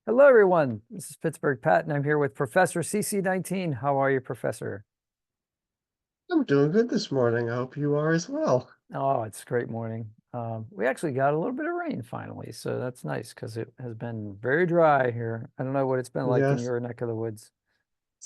Hello, everyone. This is Pittsburgh Pat, and I'm here with Professor CC19. How are you, Professor? I'm doing good this morning. I hope you are as well. Oh, it's a great morning. We actually got a little bit of rain finally, so that's nice because it has been very dry here. I don't know what it's been like in Yes, your neck of the woods.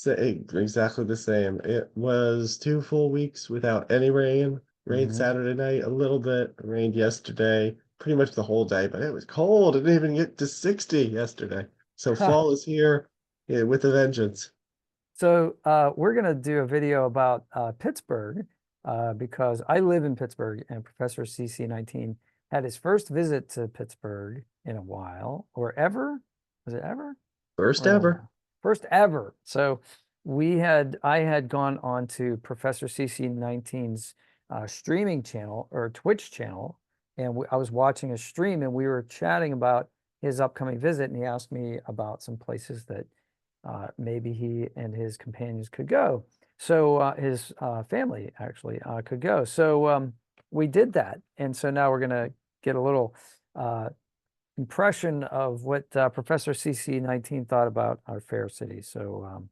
exactly the same. It was 2 full weeks without any rain. Rained Hmm. Saturday night a little bit, rained yesterday, pretty much the whole day, but it was cold. It didn't even get to 60 yesterday. So fall is here, yeah, with a vengeance. So we're going to do a video about Pittsburgh because I live in Pittsburgh, and Professor CC19 had his first visit to Pittsburgh in a while, or ever. Was it ever? First Or in a ever. while. First ever. So I had gone on to Professor CC19's streaming channel or Twitch channel, and I was watching a stream and we were chatting about his upcoming visit, and he asked me about some places that maybe he and his companions could go. So his family actually could go. So we did that. And so now we're going to get a little uh, impression of what Professor CC19 thought about our fair city. So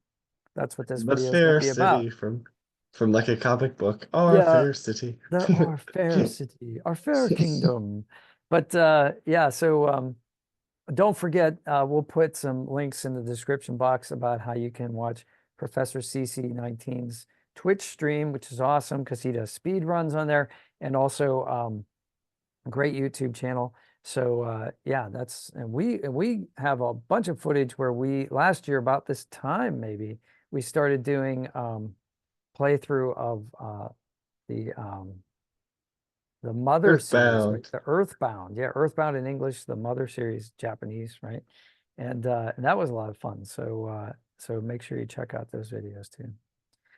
that's what this The video is going to fair be about. city from like a comic book. Our Yeah, fair city. our fair city, our fair kingdom. But yeah, so don't forget, we'll put some links in the description box about how you can watch Professor CC19's Twitch stream, which is awesome because he does speed runs on there, and also a great YouTube channel. So yeah, and we have a bunch of footage where we last year about this time maybe we started doing playthrough of the Mother series, right? Earthbound. The Earthbound. Yeah, Earthbound in English, the Mother series, Japanese, right? And that was a lot of fun. So make sure you check out those videos too.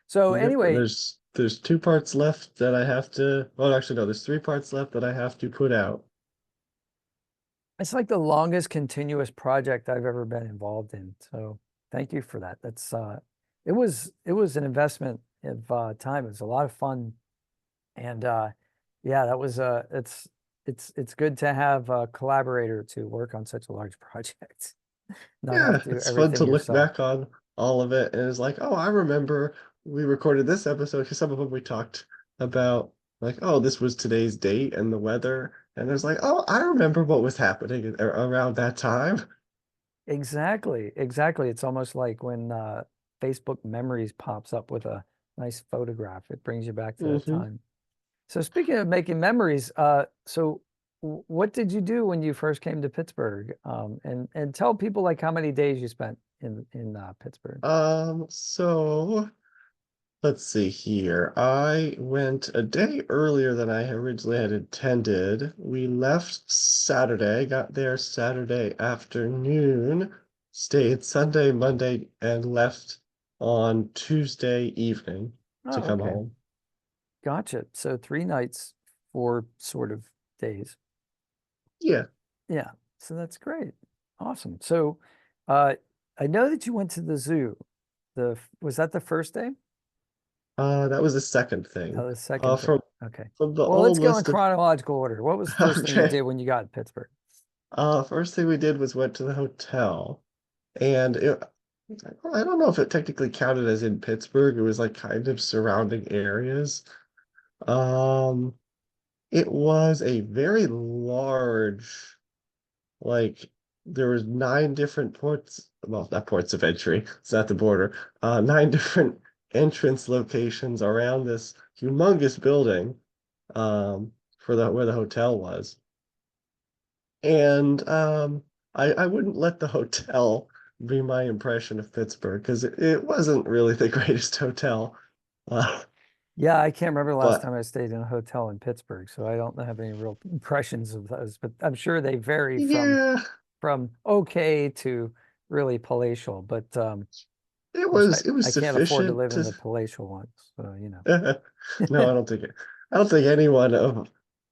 So Yep, and anyway, there's two parts left that I have to. Well, actually, no, there's three parts left that I have to put out. it's like the longest continuous project I've ever been involved in. So thank you for that. That's it was an investment of time. It was a lot of fun. And yeah, that was it's good to have a collaborator to work on such a large project, not have Yeah, to do it's fun to everything look yourself. back on all of it, and it's like, oh, I remember we recorded this episode because some of them we talked about, like, oh, this was today's date and the weather, and there's like, oh, I remember what was happening around that time. Exactly, exactly. It's almost like when Facebook Memories pops up with a nice photograph. It brings you back to that Hmm. time. So speaking of making memories, what did you do when you first came to Pittsburgh? And tell people like how many days you spent in Pittsburgh. So let's see here. I went a day earlier than I originally had intended. We left Saturday, got there Saturday afternoon, stayed Sunday, Monday, and left on Tuesday evening to Oh, come okay. home. Gotcha. So 3 nights, 4 sort of days. Yeah, Yeah. So that's great. Awesome. So uh I know that you went to the zoo. Was that the first day? that was the second thing. Oh, the Uh, second thing. from Okay. from the Well, let's old go in list of chronological order. What was the first thing you okay. did when you got to Pittsburgh? First thing we did was went to the hotel, and I don't know if it technically counted as in Pittsburgh. It was like kind of surrounding areas. Um, it was a very large, like there was nine different ports, well, not ports of entry, it's not the border. Nine different entrance locations around this humongous building, for the where the hotel was. And I wouldn't let the hotel be my impression of Pittsburgh because it wasn't really the greatest hotel. Uh, Yeah, I can't remember the last but time I stayed in a hotel in Pittsburgh, so I don't have any real impressions of those, but I'm sure they vary yeah, from okay to really palatial. But of it course, was it I was can't afford to sufficient live in to. the palatial ones, so you know. No, I don't think it. I don't think anyone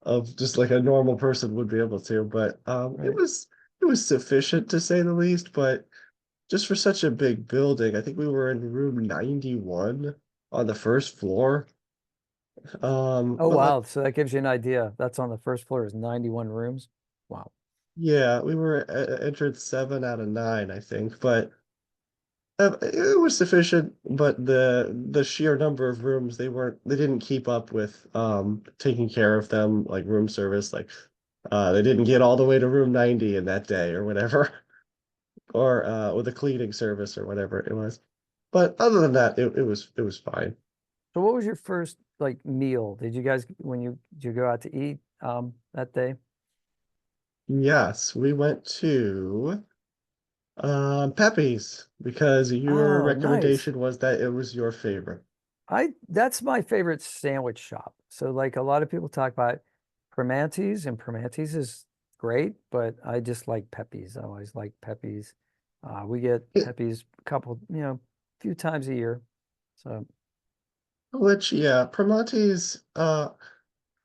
of just like a normal person would be able to. But Right. it was sufficient to say the least. But just for such a big building, I think we were in room 91 on the first floor. Oh But like wow, so that gives you an idea. That's on the first floor is 91 rooms. Wow. Yeah, we were entered 7 out of 9, I think, but it was sufficient. But the sheer number of rooms, they didn't keep up with taking care of them like room service. Like they didn't get all the way to room 90 in that day or whatever, or with a cleaning service or whatever it was. But other than that, it was fine. So what was your first like meal? Did you guys did you go out to eat that day? Yes, we went to Pepe's because your Oh, nice. recommendation was that it was your favorite. I That's my favorite sandwich shop. So like a lot of people talk about Primanti's, and Primanti's is great, but I just like Pepe's. I always like Pepe's. We get It, Pepe's a couple, few times a year. So which, yeah, Primanti's,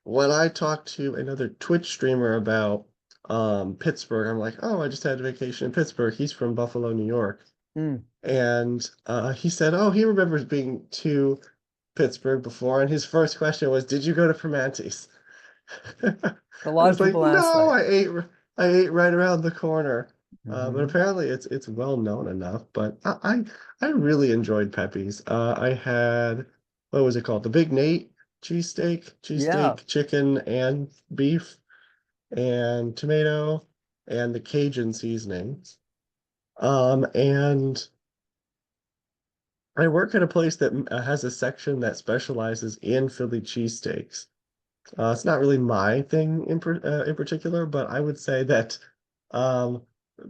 when I talked to another Twitch streamer about Pittsburgh, I'm like, oh, I just had a vacation in Pittsburgh. He's from Buffalo, New York. mm, And he said, oh, he remembers being to Pittsburgh before, and his first question was, did you go to Primanti's? a And lot of it's like, people ask no, that. I ate right around the corner. But Hmm. apparently it's well known enough. But I really enjoyed Pepe's. I had, what was it called? The Big Nate Yeah. cheesesteak, chicken and beef and tomato and the Cajun seasonings. And I work at a place that has a section that specializes in Philly cheesesteaks. It's not really my thing in particular, but I would say that um,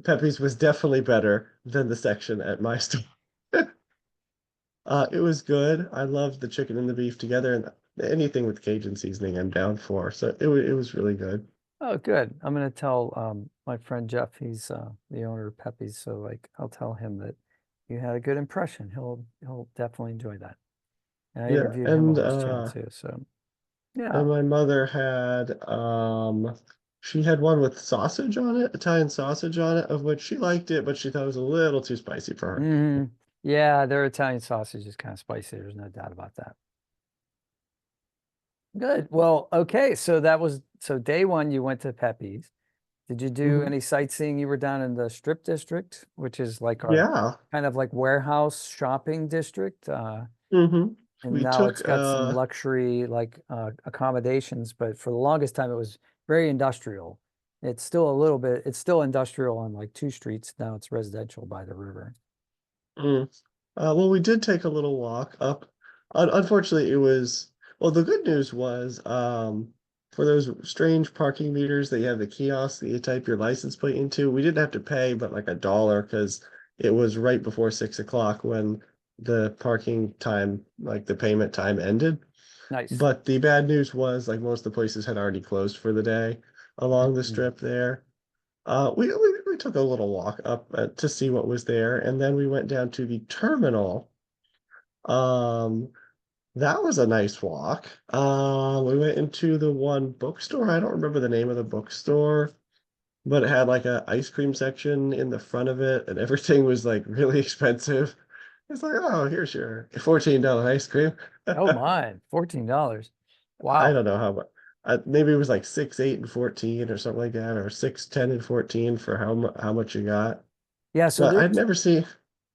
Pepe's was definitely better than the section at my store. It was good. I loved the chicken and the beef together, and anything with Cajun seasoning, I'm down for. So it was really good. Oh, good. I'm gonna tell my friend Jeff, he's the owner of Pepe's, so like I'll tell him that you had a good impression. He'll definitely enjoy that. And I Yeah, interviewed him and on his channel too. So yeah. my mother had she had one with sausage on it, Italian sausage on it, of which she liked it, but she thought it was a little too spicy for her. Hmm. Yeah, their Italian sausage is kind of spicy. There's no doubt about that. Good. Well, okay. So day one you went to Pepe's. Did you do Hmm. any sightseeing? You were down in the Strip District, which is like our Yeah. kind of like warehouse shopping district. Hmm. And We now took it's got some luxury like accommodations, but for the longest time it was very industrial. It's still industrial on like two streets. Now it's residential by the river. mm. Well, we did take a little walk up. Unfortunately, well, the good news was, for those strange parking meters that you have the kiosk that you type your license plate into, we didn't have to pay but like $1 because it was right before 6 o'clock when the parking time, like the payment time ended. Nice. But the bad news was like most of the places had already closed for the day along the Mhm. strip there. We took a little walk up to see what was there, and then we went down to the terminal. Um, that was a nice walk. We went into the one bookstore. I don't remember the name of the bookstore, but it had like a ice cream section in the front of it, and everything was like really expensive. It's like, oh, here's your $14 ice cream. Oh my, $14. I Wow. don't know how much. Maybe it was like 6, 8, and 14 or something like that, or 6, 10, and 14 for how much you got. Yeah, so But there's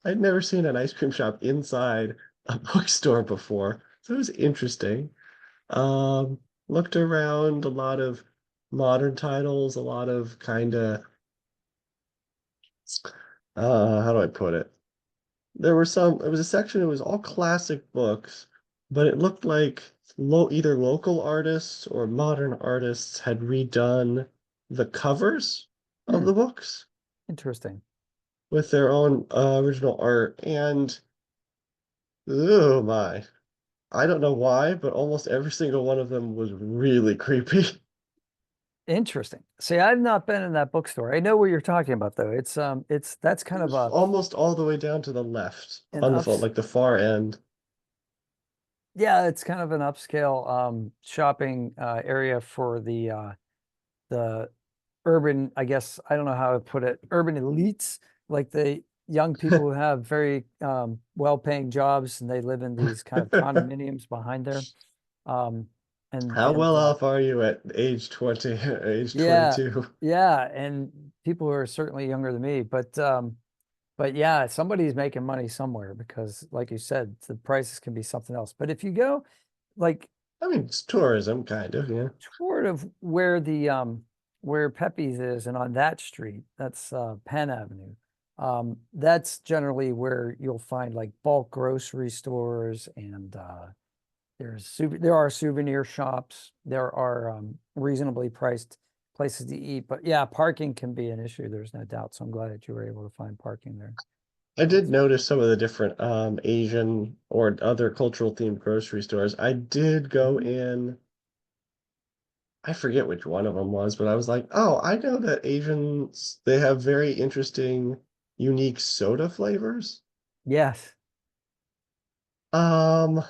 I'd never seen an ice cream shop inside a bookstore before. So it was interesting. Um, Looked around, a lot of modern titles, a lot of kind of how do I put it? It was a section, it was all classic books, but it looked like either local artists or modern artists had redone the covers of hmm, the books interesting. with their own original art. And oh my, I don't know why, but almost every single one of them was really creepy. Interesting. See, I've not been in that bookstore. I know what you're talking about though. It's that's It kind of was a almost all the way down to the left an on ups like the far end. yeah, it's kind of an upscale shopping area for the urban, I guess, I don't know how to put it, urban elites, like the young people who have very well-paying jobs and they live in these kind of condominiums behind there. Um, How and well off are you at age 20, age yeah, 22? yeah, and people who are certainly younger than me, but yeah, somebody's making money somewhere because, like you said, the prices can be something else. But if you go like I mean, it's tourism, kind of, yeah. toward of where the where Pepe's is and on that street, that's Penn Avenue. That's generally where you'll find like bulk grocery stores and there are souvenir shops. There are reasonably priced places to eat. But yeah, parking can be an issue. There's no doubt. So I'm glad that you were able to find parking there. I did That's notice some of the different Asian or other cultural themed grocery stores. I did go Mhm. in, I forget which one of them was, but I was like, oh, I know that Asians, they have very interesting, unique soda flavors. Yes. Um,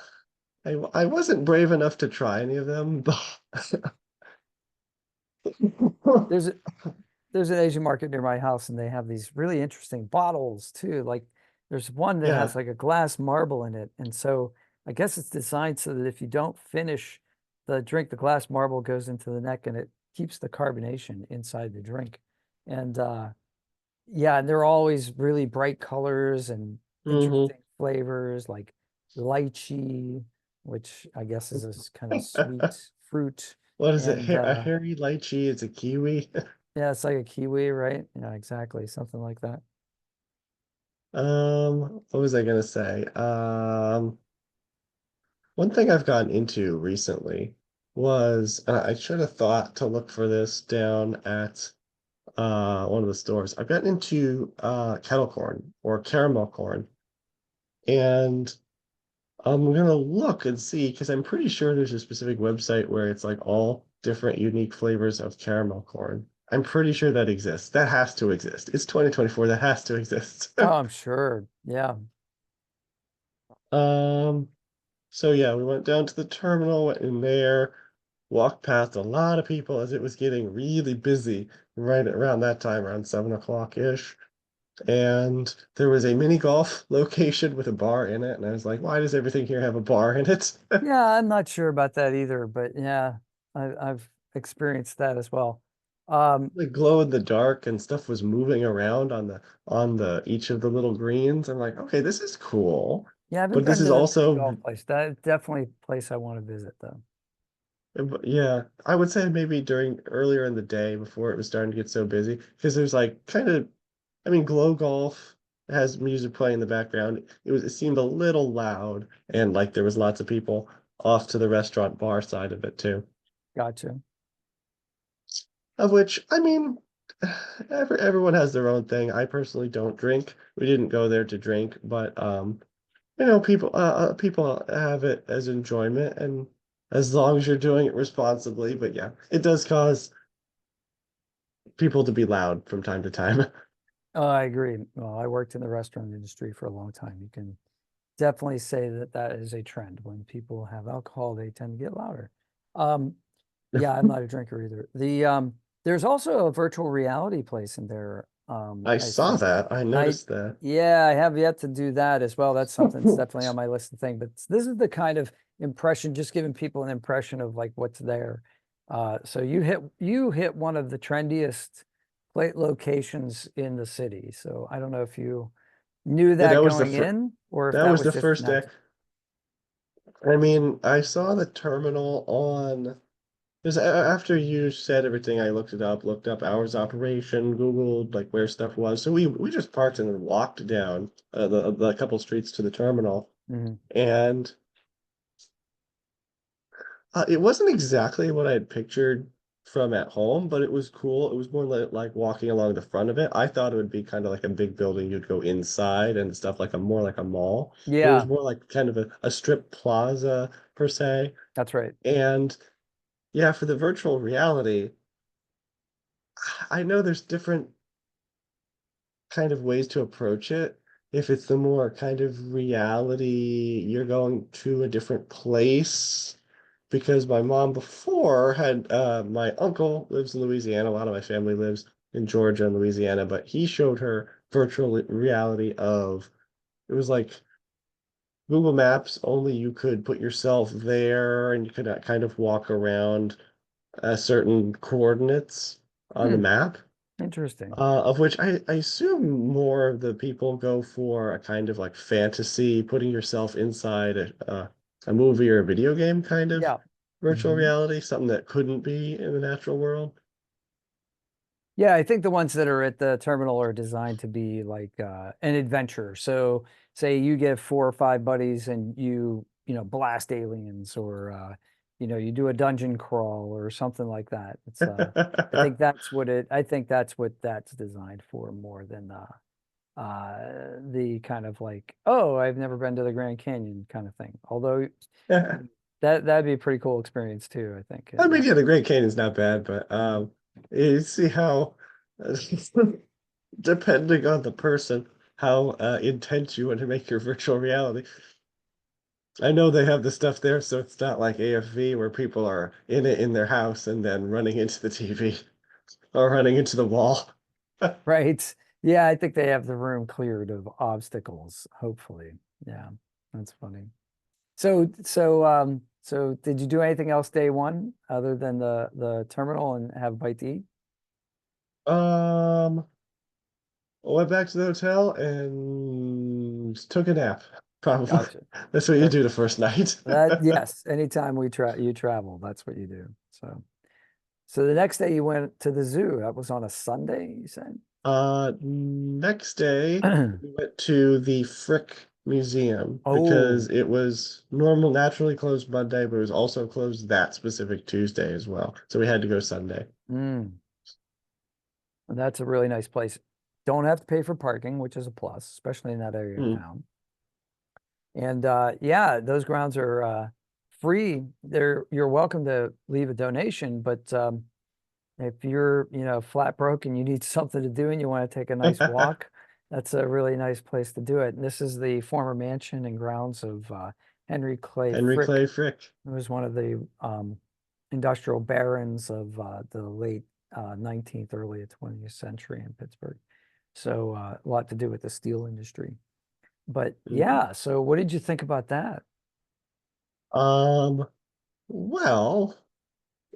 I wasn't brave enough to try any of them, but There's a, there's an Asian market near my house and they have these really interesting bottles too. Like there's one that has yeah. like a glass marble in it. And so I guess it's designed so that if you don't finish the drink, the glass marble goes into the neck and it keeps the carbonation inside the drink. And yeah, and they're always really bright colors and Hmm. interesting flavors like lychee, which I guess is this kind of sweet fruit. What is it? And A hairy lychee? It's a kiwi. yeah, it's like a kiwi, right? Yeah, exactly. Something like that. What was I gonna say? One thing I've gotten into recently was I should have thought to look for this down at one of the stores. I've gotten into kettle corn or caramel corn, and I'm gonna look and see because I'm pretty sure there's a specific website where it's like all different unique flavors of caramel corn. I'm pretty sure that exists. That has to exist. It's 2024. That has to exist. Oh, I'm sure. Yeah. Um, so yeah, we went down to the terminal, went in there, walked past a lot of people as it was getting really busy right around that time, around 7 o'clock ish. And there was a mini golf location with a bar in it, and I was like, why does everything here have a bar in it? Yeah, I'm not sure about that either, but yeah, I've experienced that as well. Um, Like glow in the dark and stuff was moving around on the each of the little greens. I'm like, okay, this is cool. yeah, I haven't But this been is to the mini also, golf place. That is definitely a place I want to visit though. yeah, I would say maybe during earlier in the day before it was starting to get so busy because there's like kind of, I mean, Glow Golf has music playing in the background. It seemed a little loud and like there was lots of people off to the restaurant bar side of it too. Gotcha. Of which, I mean, everyone has their own thing. I personally don't drink. We didn't go there to drink, but people have it as enjoyment, and as long as you're doing it responsibly. But yeah, it does cause people to be loud from time to time. Oh, I agree. Well, I worked in the restaurant industry for a long time. You can definitely say that that is a trend. When people have alcohol, they tend to get louder. Um, yeah, I'm not a drinker either. There's also a virtual reality place in there. I I saw think that. I I, noticed that. yeah, I have yet to do that as well. That's something that's definitely on my list of things. But this is the kind of impression, just giving people an impression of like what's there. So you hit one of the trendiest plate locations in the city. So I don't know if you knew Yeah, that going in or if that that was was the just first day. next. I mean, I saw the terminal on because after you said everything, I looked it up, looked up hours of operation, Googled like where stuff was. So we just parked and then walked down the couple streets to the terminal, Mhm. and it wasn't exactly what I had pictured from at home, but it was cool. It was more like walking along the front of it. I thought it would be kind of like a big building you'd go inside and stuff like a more like a mall, but it was Yeah, more like kind of a strip plaza per se. that's right. And yeah, for the virtual reality, I know there's different kind of ways to approach it. If it's the more kind of reality, you're going to a different place. Because my mom before had my uncle lives in Louisiana. A lot of my family lives in Georgia and Louisiana, but he showed her virtual reality of it was like Google Maps, only you could put yourself there and you could kind of walk around certain coordinates on the Hmm, map. interesting. Of which I assume more of the people go for a kind of like fantasy, putting yourself inside a movie or a video game kind of Yeah. virtual Mhm. reality, something that couldn't be in the natural world. Yeah, I think the ones that are at the terminal are designed to be like an adventure. So say you get four or five buddies and you know, blast aliens or you know, you do a dungeon crawl or something like that. It's I think that's what that's designed for more than the kind of like, oh, I've never been to the Grand Canyon kind of thing. Although that'd be a pretty cool experience too, I think. I mean, yeah, the Great Canyon's not bad, but you see how, depending on the person, how intense you want to make your virtual reality. I know they have the stuff there, so it's not like AFV where people are in it in their house and then running into the TV or running into the wall. Right. Yeah, I think they have the room cleared of obstacles, hopefully. Yeah, that's funny. So did you do anything else day one other than the terminal and have a bite to eat? Um, went back to the hotel and took a nap. Probably. Gotcha. That's what you That do the first night. that yes, anytime you travel, that's what you do. So the next day you went to the zoo. That was on a Sunday, you said? Next day we went to the Frick Museum because Oh, it was normal, naturally closed Monday, but it was also closed that specific Tuesday as well. So we had to go Sunday. mm, that's a really nice place. Don't have to pay for parking, which is a plus, especially in that area of Hmm. town. And yeah, those grounds are free. You're welcome to leave a donation, but if you're, you know, flat broke and you need something to do and you want to take a nice walk, that's a really nice place to do it. And this is the former mansion and grounds of Henry Clay Henry Clay Frick, Frick. who was one of the industrial barons of the late 19th, early 20th century in Pittsburgh. So a lot to do with the steel industry. But Mhm. yeah, so what did you think about that? Um, well,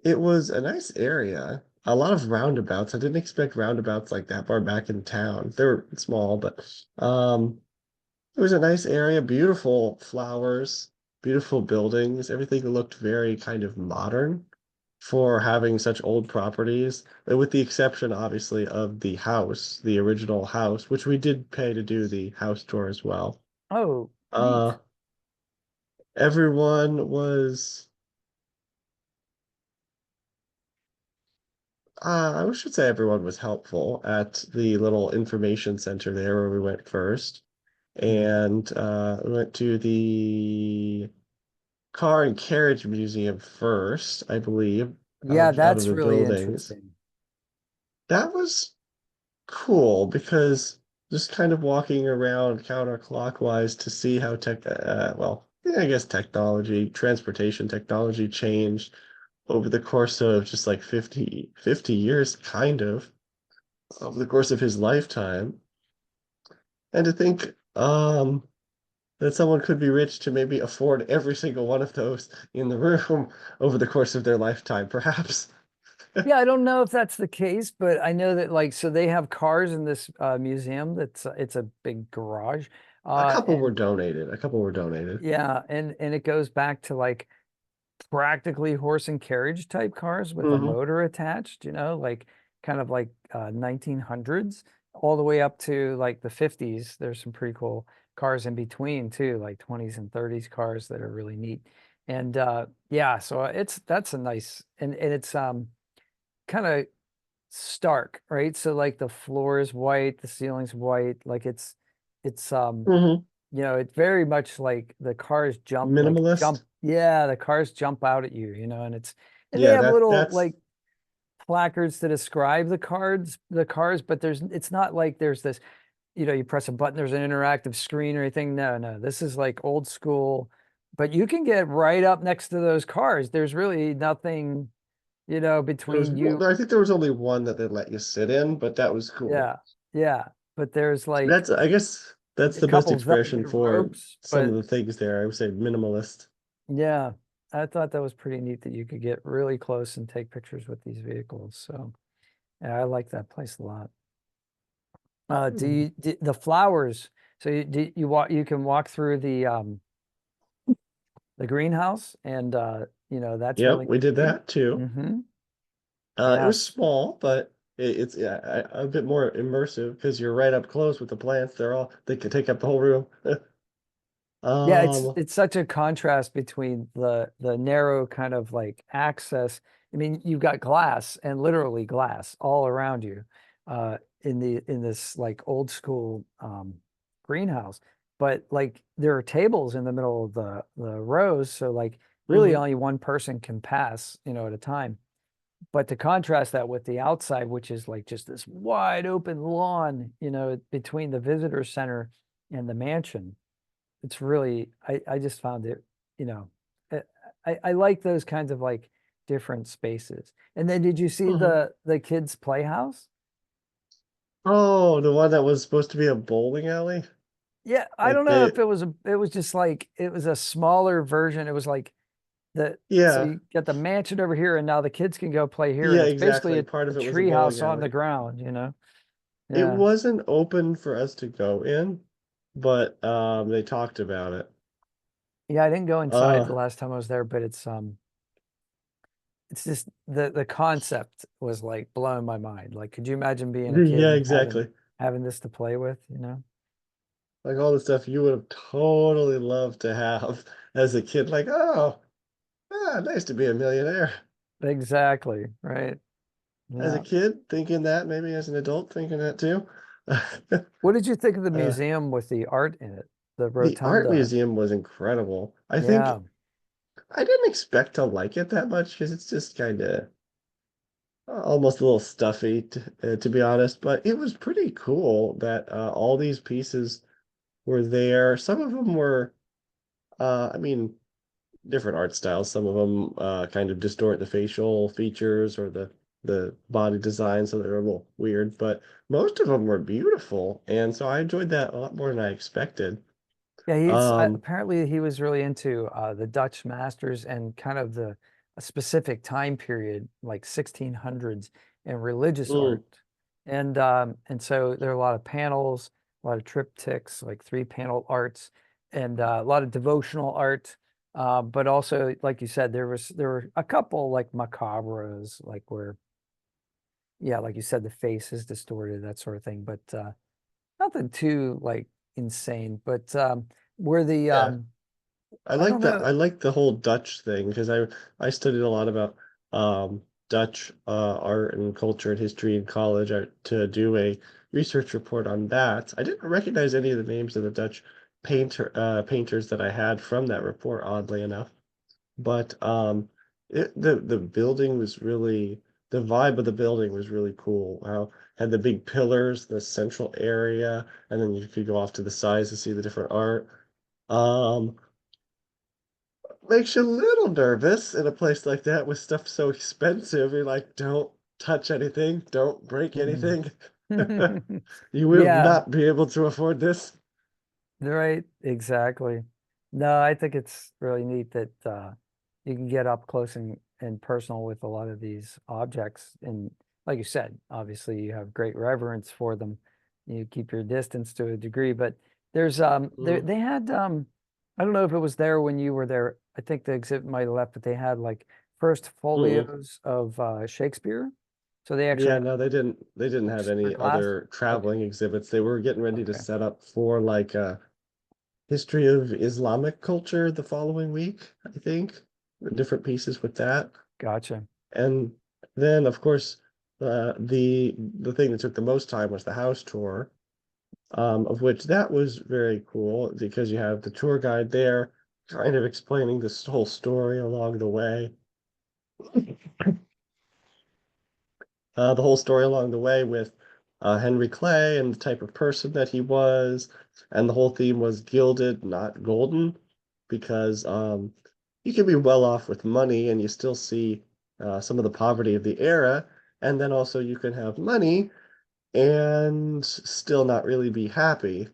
it was a nice area. A lot of roundabouts. I didn't expect roundabouts like that far back in town. They were small, but it was a nice area, beautiful flowers, beautiful buildings. Everything looked very kind of modern for having such old properties, with the exception, obviously, of the house, the original house, which we did pay to do the house tour as well. Oh, neat. Uh, everyone was, I should say everyone was helpful at the little information center there where we went first. Mhm. And we went to the Car and Carriage Museum first, I believe, Yeah, out of that's the really buildings. interesting. That was cool because just kind of walking around counterclockwise to see how well, yeah, I guess transportation technology changed over the course of just like 50 years, kind of, over the course of his lifetime. And to think, that someone could be rich to maybe afford every single one of those in the room over the course of their lifetime, perhaps. Yeah, I don't know if that's the case, but I know that like so they have cars in this museum that's it's a big garage. A couple were And donated. A couple were donated. yeah, and it goes back to like practically horse and carriage type cars with a Hmm. motor attached, you know, like kind of like 1900s all the way up to like the 50s. There's some pretty cool cars in between too, like 20s and 30s cars that are really neat. And yeah, so it's that's a nice and it's kind of stark, right? So like the floor is white, the ceiling's white, like it's Hmm. you know, it's very much like the cars Minimalist. yeah, the cars jump out at you, you know, and they Yeah, have little that's like placards to describe the cars, but it's not like there's this, you know, you press a button, there's an interactive screen or anything. No, no, this is like old school, but you can get right up next to those cars. There's really nothing, you know, between you. I think there was only one that they let you sit in, but that was cool. Yeah, yeah. But there's like, That's I guess That's a the best couple expression velvet for ropes, some of but the things there. I would say minimalist. yeah, I thought that was pretty neat that you could get really close and take pictures with these vehicles. So yeah, I like that place a lot. The flowers? So you walk, you can walk through the greenhouse, and that's Yep, really we did neat. that too. Mm-hmm. It was Yes. small, but it's yeah, a bit more immersive because you're right up close with the plants. They can take up the whole room. Yeah, it's Um, it's such a contrast between the narrow kind of like access. I mean, you've got glass and literally glass all around you, in this like old school greenhouse. But like there are tables in the middle of the rows, so like really mhm. only one person can pass, at a time. But to contrast that with the outside, which is like just this wide open lawn, between the visitor center and the mansion, it's really, I just found it, you know, I, I like those kinds of like different spaces. And then did you see Mhm. the kids' playhouse? Oh, the one that was supposed to be a bowling alley? Yeah, I Like don't know they, if it was just like it was a smaller version. It was like so yeah, you got the mansion over here, and now the kids can go play here, and yeah, it's basically exactly. Part a of it was a tree bowling house on the alley. ground. It Yeah. wasn't open for us to go in, but they talked about it. Yeah, I didn't go inside Uh, the last time I was there, but it's just the concept was like blowing my mind. Like, could you imagine being a kid yeah, and having exactly. having this to play with? Like all the stuff you would have totally loved to have as a kid. Like, oh, nice to be a millionaire. Exactly, right? As a Yeah. kid, thinking that, maybe as an adult, thinking that too. What did you think of the Uh, museum with the art in it? The the art rotunda. museum was incredible. I think Yeah. I didn't expect to like it that much because it's just kind of almost a little stuffy, to be honest. But it was pretty cool that all these pieces were there. Some of them were, I mean, different art styles. Some of them kind of distort the facial features or the body design, so they're a little weird. But most of them were beautiful, and so I enjoyed that a lot more than I expected. Yeah, Um, apparently he was really into the Dutch masters and kind of the a specific time period, like 1600s, and religious mm, art. And so there are a lot of panels, a lot of triptychs, like three-panel arts, and a lot of devotional art. But also, like you said, there were a couple like macabres, like where, yeah, like you said, the face is distorted, that sort of thing. But nothing too like insane. But where the yeah, I don't know. I like the whole Dutch thing because I studied a lot about Dutch art and culture and history in college to do a research report on that. I didn't recognize any of the names of the Dutch painters that I had from that report, oddly enough. But the building was really the vibe of the building was really cool. How had the big pillars, the central area, and then you could go off to the sides to see the different art. Um, Makes you a little nervous in a place like that with stuff so expensive. You're like, don't touch anything, don't break Mhm. anything. You will Yeah, not be able to afford this. right. Exactly. No, I think it's really neat that you can get up close and personal with a lot of these objects. And like you said, obviously you have great reverence for them. You keep your distance to a degree, but there's Mm, they had I don't know if it was there when you were there. I think the exhibit might have left, but they had like first mm. folios of Shakespeare. So they actually Yeah, had no, they didn't have books for any glass. other Okay. traveling exhibits. They were getting ready to Okay. set up for like a history of Islamic culture the following week, I think. Different pieces with that. Gotcha. And then of course the thing that took the most time was the house tour, of which that was very cool because you have the tour guide there kind of explaining this whole story along the way. The whole story along the way with Henry Clay and the type of person that he was. And the whole theme was gilded, not golden, because you can be well off with money and you still see some of the poverty of the era. And then also you can have money and still not really be happy.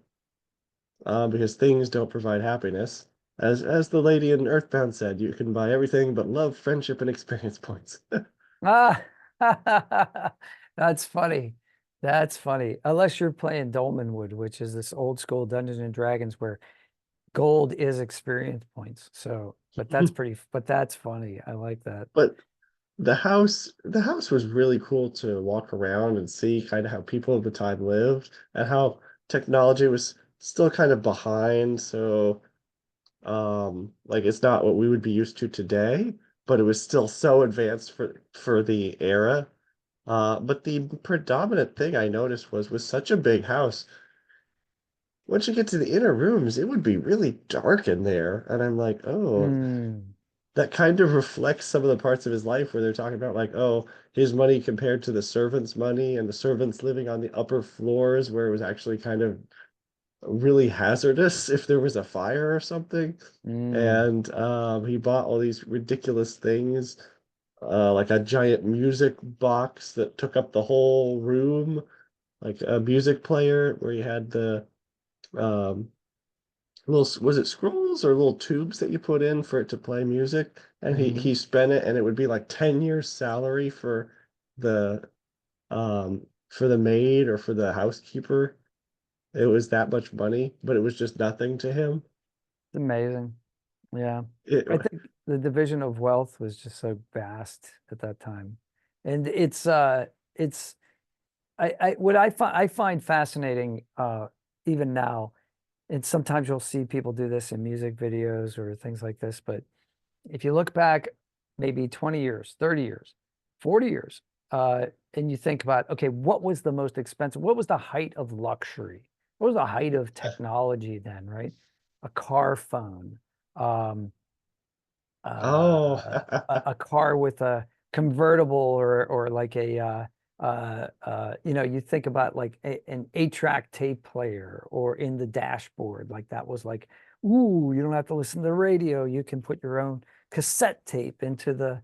because things don't provide happiness. As the lady in Earthbound said, you can buy everything but love, friendship, and experience points. Ah, that's funny. That's funny. Unless you're playing Dolmenwood, which is this old school Dungeons and Dragons where gold is experience points. So, but that's funny. I like that. But the house was really cool to walk around and see kind of how people at the time lived and how technology was still kind of behind. So, like it's not what we would be used to today, but it was still so advanced for the era. But the predominant thing I noticed was with such a big house, once you get to the inner rooms, it would be really dark in there. And I'm like, oh, Mm, that kind of reflects some of the parts of his life where they're talking about like, oh, his money compared to the servants' money and the servants living on the upper floors where it was actually kind of really hazardous if there was a fire or something. mm, And he bought all these ridiculous things, like a giant music box that took up the whole room, like a music player where you had the um, little, was it scrolls or little tubes that you put in for it to play music? And he hmm. he spent it, and it would be like 10 years salary the for the maid or for the housekeeper. It was that much money, but it was just nothing to him. It's amazing. Yeah. It I think the division of wealth was just so vast at that time. And it's what I find fascinating even now, and sometimes you'll see people do this in music videos or things like this, but if you look back maybe 20 years, 30 years, 40 years, and you think about, okay, what was the most expensive? What was the height of luxury? What was the height of technology then, right? A car phone, um, oh a car with a convertible or like you think about like an 8-track tape player or in the dashboard, like that was like, ooh, you don't have to listen to the radio. You can put your own cassette tape into the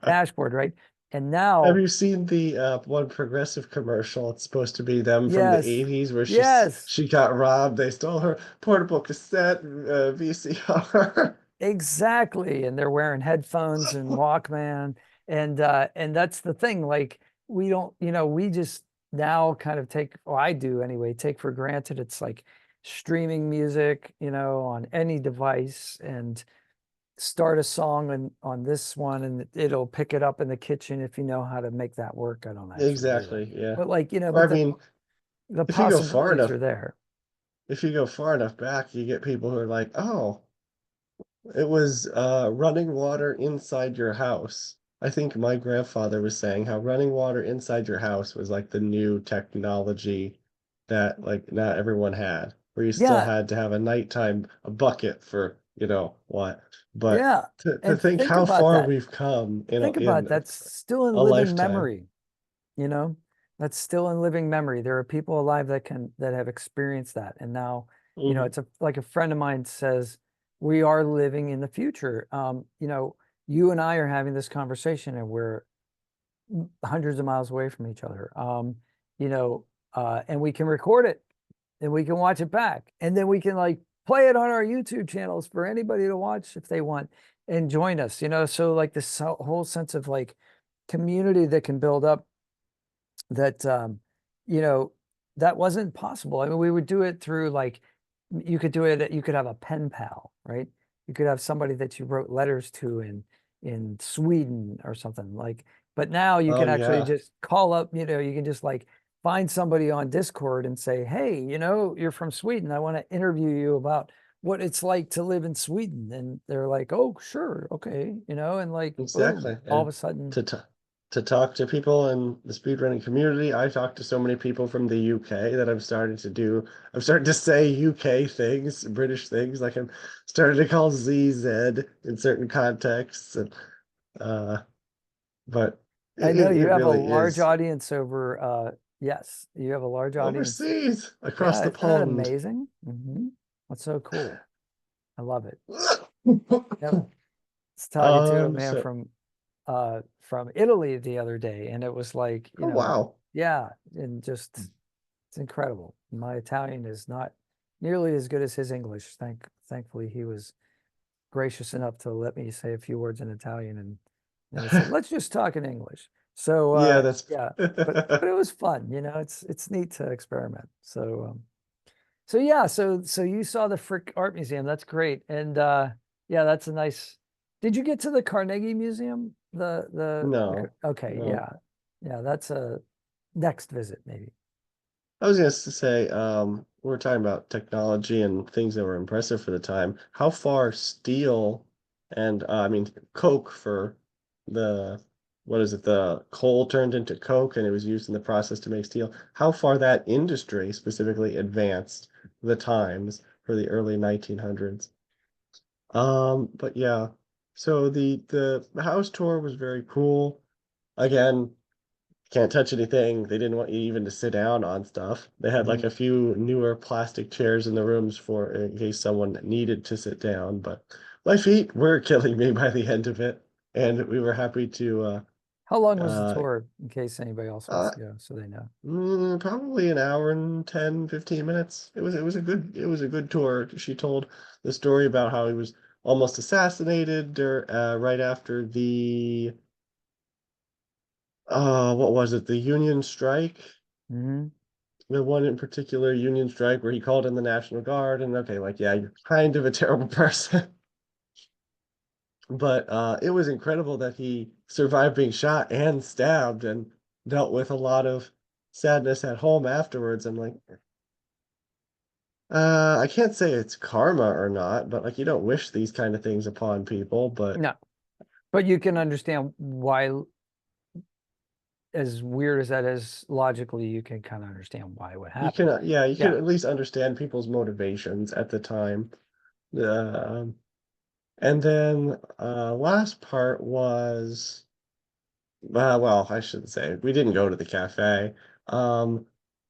dashboard, right? And Have now, you seen the one Progressive commercial? It's supposed to be them from the yes, 80s where yes, she got robbed. They stole her portable cassette VCR. exactly. And they're wearing headphones and Walkman. And that's the thing. Like we don't, we just now kind of take, or I do anyway, take for granted it's like streaming music, on any device and start a song on this one and it'll pick it up in the kitchen if you know how to make that work. I don't actually do that. Exactly, yeah. But like, Or I but the mean, the if you go far possibilities enough, are there. if you go far enough back, you get people who are like, "Oh, it was running water inside your house." I think my grandfather was saying how running water inside your house was like the new technology that like not everyone had, where you still Yeah, had to have a nighttime a bucket for what. But yeah. to And think think how about far that. we've come in Think about it, that's still in a living lifetime. memory, you know? That's still in living memory. There are people alive that have experienced that. And now, Hmm. it's like a friend of mine says, we are living in the future. You and I are having this conversation and we're hundreds of miles away from each other. You know, and we can record it and we can watch it back. And then we can like play it on our YouTube channels for anybody to watch if they want and join us, So like this whole sense of like community that can build up that you know that wasn't possible. I mean, we would do it through like you could do it, you could have a pen pal, right? You could have somebody that you wrote letters to in Sweden or something like, but now you Oh can actually yeah, just call up, you can just like find somebody on Discord and say, hey, you're from Sweden. I want to interview you about what it's like to live in Sweden. And they're like, oh, sure, okay, and like boom, exactly. all of And a sudden, to t to talk to people in the speedrunning community, I talked to so many people from the UK that I'm starting to say UK things, British things, like I'm starting to call ZZ in certain contexts. And uh, but I know you it have a really large is audience over, yes, you have a large audience. overseas across Yeah, the isn't that pond. amazing? That's so cool. I love it. Yep. I was talking to a man So, from Italy the other day, and it was like, oh wow. yeah, and just it's incredible. My Italian is not nearly as good as his English. Thankfully, he was gracious enough to let me say a few words in Italian, and then he said, "Let's just talk in English." So Yeah, that's yeah, but it was fun. It's neat to experiment. So yeah, so you saw the Frick Art Museum. That's great, and yeah, that's a nice. Did you get to the Carnegie Museum? no, Okay, no. yeah, yeah, that's a next visit maybe. I was gonna say, we are talking about technology and things that were impressive for the time. How far steel and I mean coke for the what is it? The coal turned into coke and it was used in the process to make steel. How far that industry specifically advanced the times for the early 1900s. But yeah, so the house tour was very cool. Again, can't touch anything. They didn't want you even to sit down on stuff. They had like Mhm. a few newer plastic chairs in the rooms for in case someone needed to sit down, but my feet were killing me by the end of it, and we were happy to How long was the uh tour, in case anybody else wants uh to go, so they know? probably an hour and 10, 15 minutes. It was a good tour. She told the story about how he was almost assassinated right after the what was it? The Union strike. Hmm. The one in particular Union strike where he called in the National Guard and okay, like yeah, you're kind of a terrible person. But it was incredible that he survived being shot and stabbed and dealt with a lot of sadness at home afterwards. I'm like, I can't say it's karma or not, but like you don't wish these kind of things upon people, but No, but you can understand why, as weird as that is, logically, you can kind of understand why it would you happen. can yeah, you can Yeah. at least understand people's motivations at the time. Um, and then last part was well, I shouldn't say. We didn't go to the cafe. Um,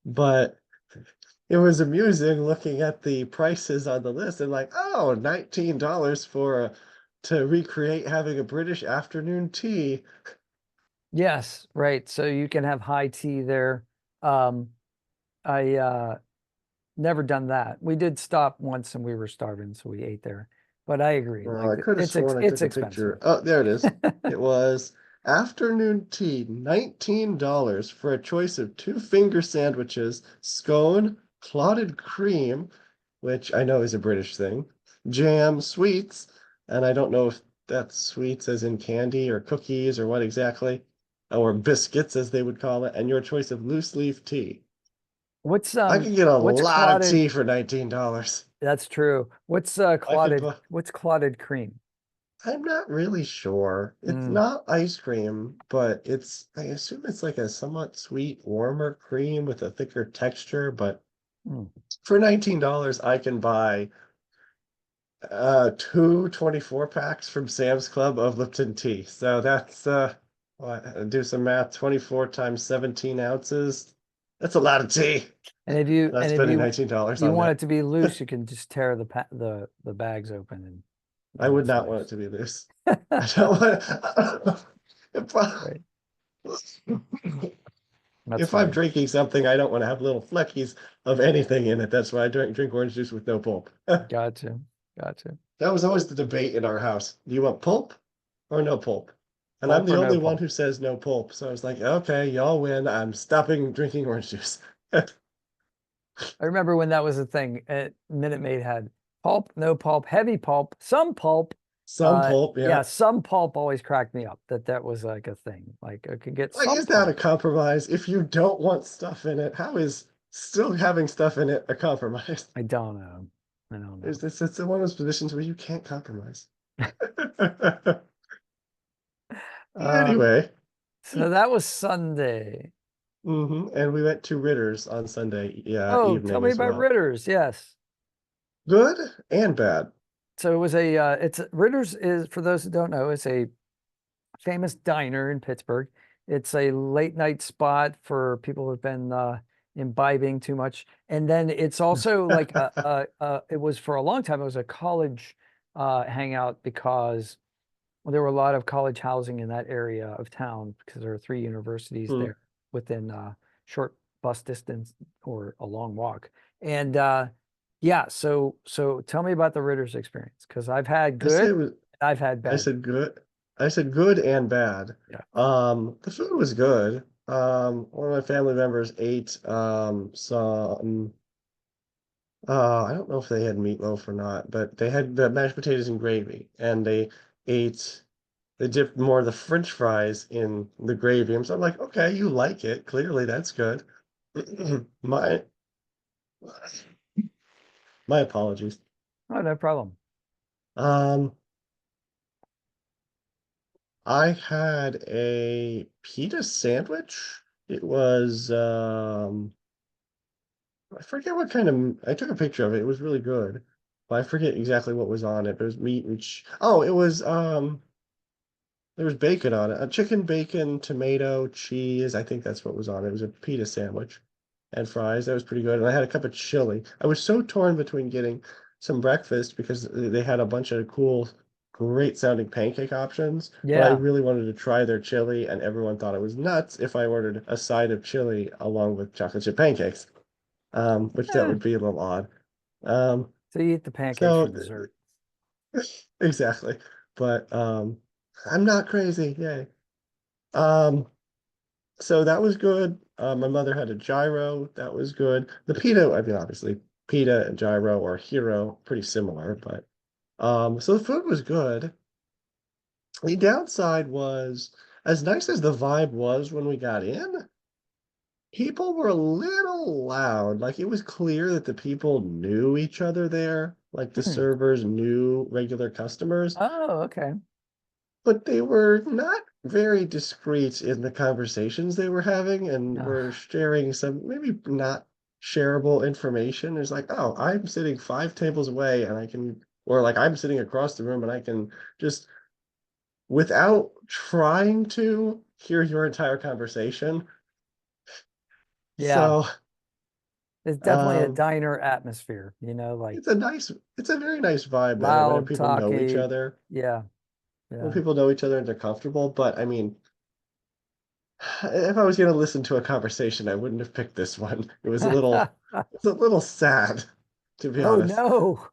but it was amusing looking at the prices on the list and like, oh, $19 for to recreate having a British afternoon tea. Yes, right. So you can have high tea there. Um, I never done that. We did stop once and we were starving, so we ate there. But I agree, I like could have sworn I it's took a expensive. picture. Oh, there it is. It was afternoon tea, $19 for a choice of two finger sandwiches, scone, clotted cream, which I know is a British thing, jam, sweets, and I don't know if that's sweets as in candy or cookies or what exactly, or biscuits as they would call it, and your choice of loose leaf tea. What's I um could get a what's lot of clotted? tea for $19. That's true. I could buy. What's clotted cream? I'm not really sure. It's Mm, not ice cream, but I assume it's like a somewhat sweet, warmer cream with a thicker texture. But mm. for $19, I can buy two 24 packs from Sam's Club of Lipton tea. So that's what, do some math, 24 times 17 ounces. That's a lot of tea. Not And if spending $19 you on want it that. to be loose, you can just tear the bags open and I then would it's not want it loose. to be this. I don't want if I, Right. That's if I'm funny. drinking something, I don't want to have little fleckies of anything in it. That's why I drink orange juice with no pulp. That Gotcha. Gotcha. was always the debate in our house. Do you want pulp or no pulp? And I'm Pulp the or no only one pulp? who says no pulp. So I was like, okay, y'all win. I'm stopping drinking orange juice. I remember when that was a thing. Minute Maid had pulp, no pulp, heavy pulp, some pulp. Some pulp, Yeah, yeah. some pulp always cracked me up. That was like a thing. Like I could get Like, some is that a pulp. compromise? If you don't want stuff in it, how is still having stuff in it a compromise? I don't know. I don't know. It's one of those positions where you can't compromise. Uh, Anyway, so that was Sunday. and we went to Ritter's on Sunday, yeah, Oh, tell evening me as about well. Ritter's. Yes. Good and bad. So it was it's Ritter's is, for those who don't know, it's a famous diner in Pittsburgh. It's a late night spot for people who've been imbibing too much. And then it's also like it was for a long time, it was a college hangout because there were a lot of college housing in that area of town because there are three universities Hmm. there within short bus distance or a long walk. And Yeah, so tell me about the Ritter's experience because I've had I say good, it was, and I've had I bad. said good. I said good and bad. Yeah. The food was good. One of my family members ate some I don't know if they had meatloaf or not, but they had the mashed potatoes and gravy, and ate they dipped more of the French fries in the gravy. And so I'm like, okay, you like it. Clearly that's good. My my apologies. Oh, no problem. Um, I had a pita sandwich. It was I forget what kind of I took a picture of it. It was really good. But I forget exactly what was on it. But it was meat and oh, it was there was bacon on it. A chicken, bacon, tomato, cheese. I think that's what was on it. It was a pita sandwich and fries. That was pretty good. And I had a cup of chili. I was so torn between getting some breakfast because they had a bunch of cool, great sounding pancake options, but I Yeah. really wanted to try their chili, and everyone thought it was nuts if I ordered a side of chili along with chocolate chip pancakes, which that Eh, would be a little odd. Um, so you eat the pancakes for so dessert. exactly. But I'm not crazy. Yay. Um, so that was good. My mother had a gyro. That was good. The pita, I mean, obviously, pita and gyro or hero, pretty similar, but so the food was good. The downside was, as nice as the vibe was when we got in, people were a little loud. Like it was clear that the people knew each other there, like the Hmm. servers knew regular customers, Oh, okay. but they were not very discreet in the conversations they were having and Uh, were sharing some maybe not shareable information. It's like, oh, I'm sitting 5 tables away and I can, or like I'm sitting across the room and I can just, without trying to, hear your entire conversation. yeah. So, It's definitely a um, diner atmosphere, like it's a very nice vibe there when loud, people know each talky. other, Yeah. when Yeah. people know each other and they're comfortable. But I mean, if I was going to listen to a conversation, I wouldn't have picked this one. It's a little sad, to be Oh honest. no.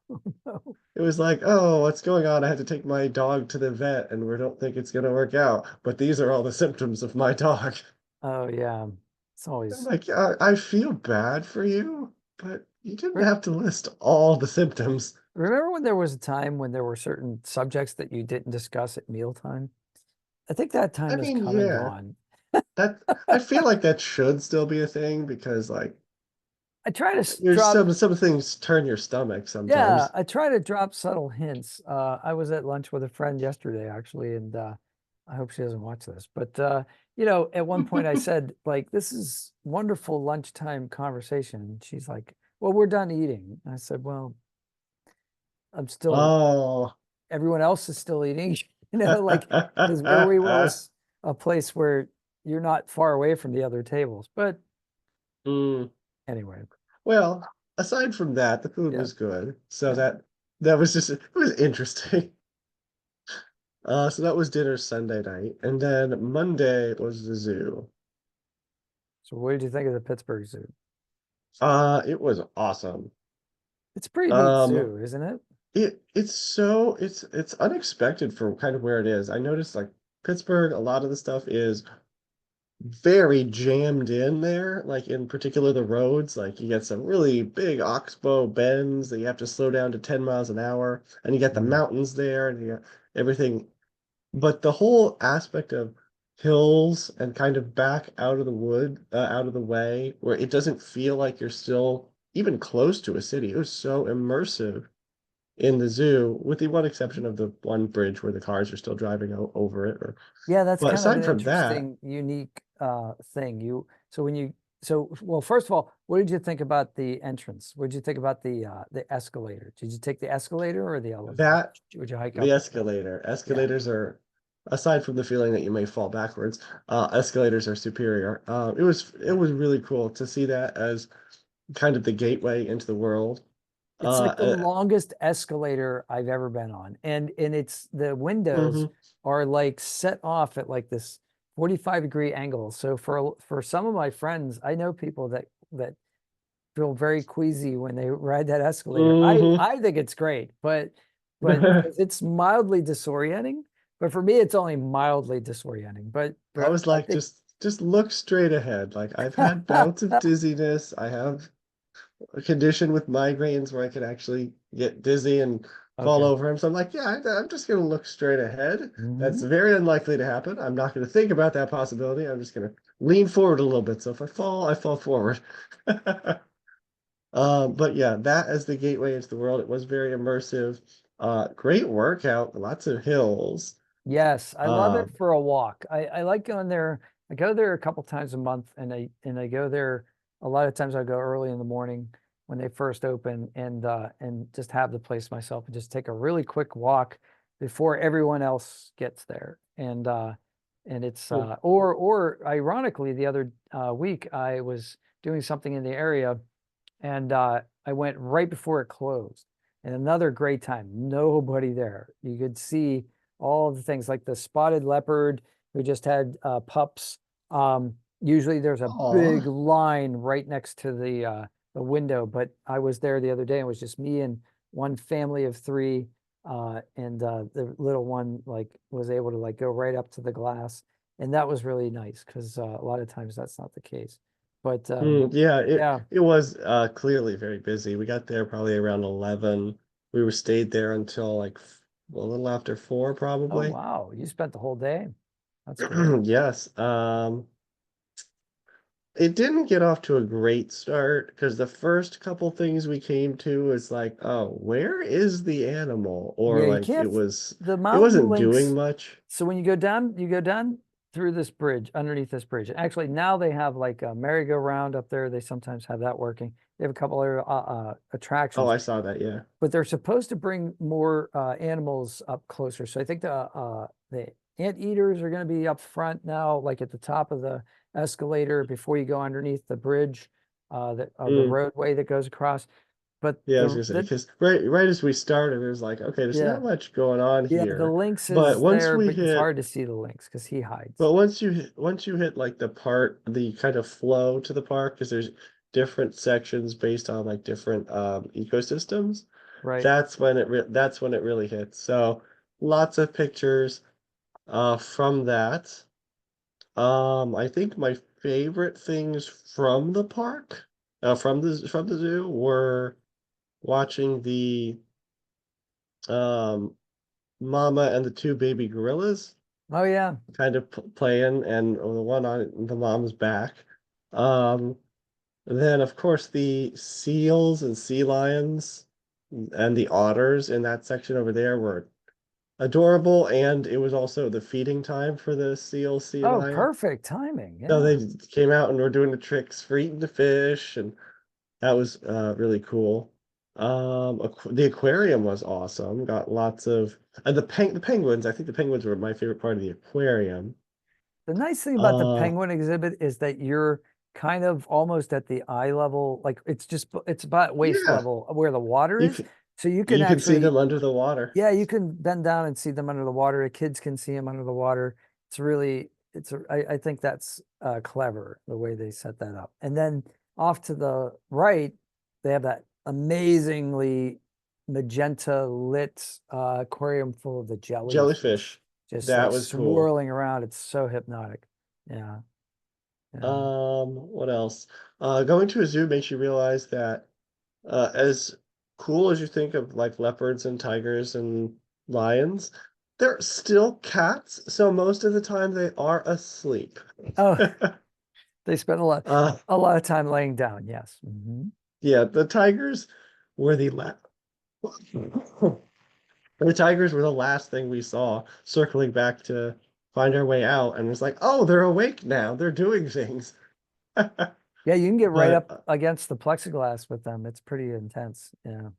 No. It was like, oh, what's going on? I had to take my dog to the vet, and we don't think it's going to work out. But these are all the symptoms of my dog. Oh yeah. It's I'm always like, I feel bad for you, but you didn't re- have to list all the symptoms. remember when there was a time when there were certain subjects that you didn't discuss at mealtime? I think that I time has mean, come and yeah, gone. that I feel like that should still be a thing because like I try to there's drop, some things turn your stomach yeah, sometimes. I try to drop subtle hints. I was at lunch with a friend yesterday, actually, and I hope she doesn't watch this. But at one point I said, like, this is wonderful lunchtime conversation. And she's like, well, we're done eating. And I said, well, I'm still, Oh. everyone else is still eating, like, because where we were was a place where you're not far away from the other tables. But Mm. anyway, Well, aside from that, the food yeah. was good. So Yeah. that was just it was interesting. So that was dinner Sunday night, and then Monday was the zoo. So what did you think of the Pittsburgh Zoo? It was awesome. It's a pretty neat Um, zoo, isn't it? it's unexpected for kind of where it is. I noticed like Pittsburgh, a lot of the stuff is very jammed in there, like in particular the roads. Like you get some really big oxbow bends that you have to slow down to 10 miles an hour, and you get the Mm. mountains there, and you got everything. But the whole aspect of hills and kind of back out of the wood, out of the way, where it doesn't feel like you're still even close to a city. It was so immersive in the zoo, with the one exception of the one bridge where the cars are still driving over it. Yeah, that's But kind of an aside from that, interesting, unique thing. So when you well, first of all, what did you think about the entrance? What did you think about the escalator? Did you take the escalator or the elevator? that Would you hike the up? escalator. Yeah. Escalators are, aside from the feeling that you may fall backwards, escalators are superior. It was really cool to see that as kind of the gateway into the world. It's like the Uh, longest escalator I've ever been on. And it's the windows mhm. are like set off at like this 45-degree angle. So for some of my friends, I know people that feel very queasy when they ride that escalator. Hmm. I think it's great, but because it's mildly disorienting. But for me, it's only mildly disorienting. I But was I like, think just look straight ahead. Like I've had bouts of dizziness. I have a condition with migraines where I could actually get dizzy and fall okay. over him. So I'm like, yeah, I'm just going to look straight ahead. That's Hmm. very unlikely to happen. I'm not going to think about that possibility. I'm just going to lean forward a little bit. So if I fall forward. But yeah, that as the gateway into the world, it was very immersive. Great workout, lots of hills. Yes, I love it Um, for a walk. I like going there. I go there a couple times a month, and I go there a lot of times. I go early in the morning when they first open, and just have the place myself and just take a really quick walk before everyone else gets there. And it's or ironically, the other week I was doing something in the area, and I went right before it closed. And another great time. Nobody there. You could see all of the things like the spotted leopard who just had pups. Usually there's a big aw. line right next to the window, but I was there the other day and it was just me and one family of three. And the little one like was able to like go right up to the glass, and that was really nice because a lot of times that's not the case. But Yeah, yeah. it was clearly very busy. We got there probably around 11. We were stayed there until like a little after 4 Oh, probably. wow. You spent the whole day. That's great. Yes. It didn't get off to a great start because the first couple things we came to was like, oh, where is the animal? Or Yeah, you like can't, the it mountain wasn't doing links. much. So when you go down through this bridge, underneath this bridge. Actually, now they have like a merry-go-round up there. They sometimes have that working. They have a couple other Oh, attractions, I saw that, yeah. but they're supposed to bring more animals up closer. So I think the anteaters are going to be up front now, like at the top of the escalator before you go underneath the bridge, of the Mm, roadway that goes across. But yeah, I was gonna say, because right as we started, it was like, okay, there's yeah, not much going on yeah, the here. lynx But is there, but it's hard to see the lynx because he hides. once you hit like the kind of flow to the park, because there's different sections based on like different ecosystems, Right. that's when it really hits. So lots of pictures from that. I think my favorite things from the park, from the zoo were watching the um mama and the two baby gorillas Oh yeah. kind of playing, and the one on the mom's back. Um, and then of course the seals and sea lions and the otters in that section over there were adorable, and it was also the feeding time for the sea Oh, lion. perfect timing. So Yeah. they came out and were doing the tricks for eating the fish, and that was really cool. The aquarium was awesome. Got lots of and the penguins. I think the penguins were my favorite part of the aquarium. The nice thing about the Uh, penguin exhibit is that you're kind of almost at the eye level, like it's about waist yeah, level where the water you is. can So you can you can see actually, them under the water. yeah, you can bend down and see them under the water. The kids can see them under the water. It's really, I think that's clever the way they set that up. And then off to the right, they have that amazingly magenta lit aquarium full of the jellyfish, Jellyfish. just That like was cool. swirling around. It's so hypnotic. Yeah, yeah. What else? Going to a zoo makes you realize that as cool as you think of like leopards and tigers and lions, they're still cats, so most of the time they are asleep. Oh, they spent Uh, a lot of time laying down. Yes. Mhm. yeah, the tigers were the last. The tigers were the last thing we saw, circling back to find our way out, and it's like, oh, they're awake now. They're doing things. Yeah, you can get right But up against the plexiglass with them. It's pretty intense. Yeah.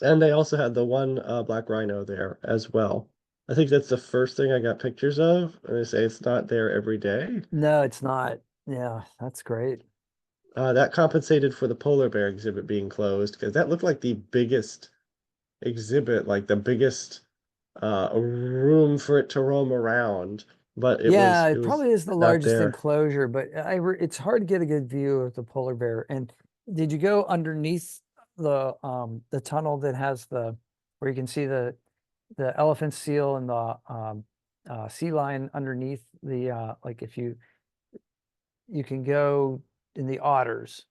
and they also had the one black rhino there as well. I think that's the first thing I got pictures of, and they say it's not there every day. No, it's not. Yeah, that's great. That compensated for the polar bear exhibit being closed because that looked like the biggest exhibit, like the biggest room for it to roam around. But Yeah, it it was probably is the not largest there. enclosure, but it's hard to get a good view of the polar bear. And did you go underneath the tunnel that has the where you can see the elephant seal and the sea lion underneath the like if you can go in the otters,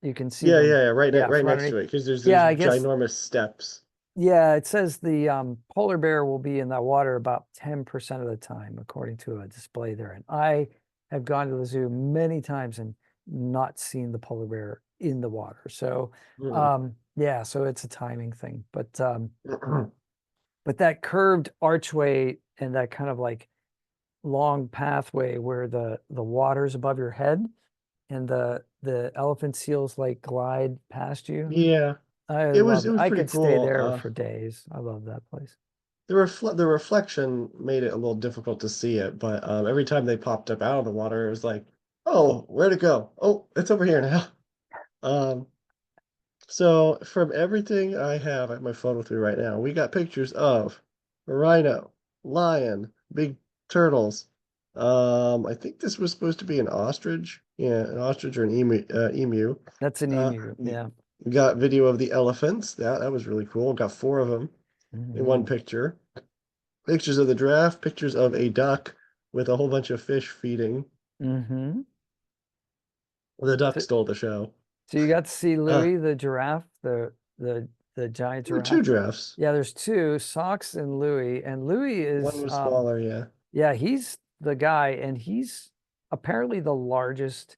you can see Yeah, them, yeah, yeah, yeah, right from next to underneath. it, because Yeah, there's I guess, ginormous steps. yeah, it says the polar bear will be in that water about 10% of the time, according to a display there. And I have gone to the zoo many times and not seen the polar bear in the water. So Mm. yeah, so it's a timing thing. But that curved archway and that kind of like long pathway where the water's above your head and the elephant seals like glide past you. Yeah, I it love it. was I pretty could stay cool. there for days. I love that place. The reflection made it a little difficult to see it, but every time they popped up out of the water, it was like, oh, where'd it go? Oh, it's over here now. Um, so from everything I have at my phone with me right now, we got pictures of a rhino, lion, big turtles. I think this was supposed to be an ostrich. Yeah, an ostrich or an emu. That's an emu. We Yeah. got video of the elephants. That was really cool. Got four of them in one Hmm. picture. Pictures of the giraffe, pictures of a duck with a whole bunch of fish feeding. Hmm. The duck So, stole the show. so you got to see Uh, Louis the giraffe, the giant there were two giraffe. giraffes. Yeah, there's two, Socks and Louis. And Louis One is was smaller, yeah. yeah, he's the guy, and he's apparently the largest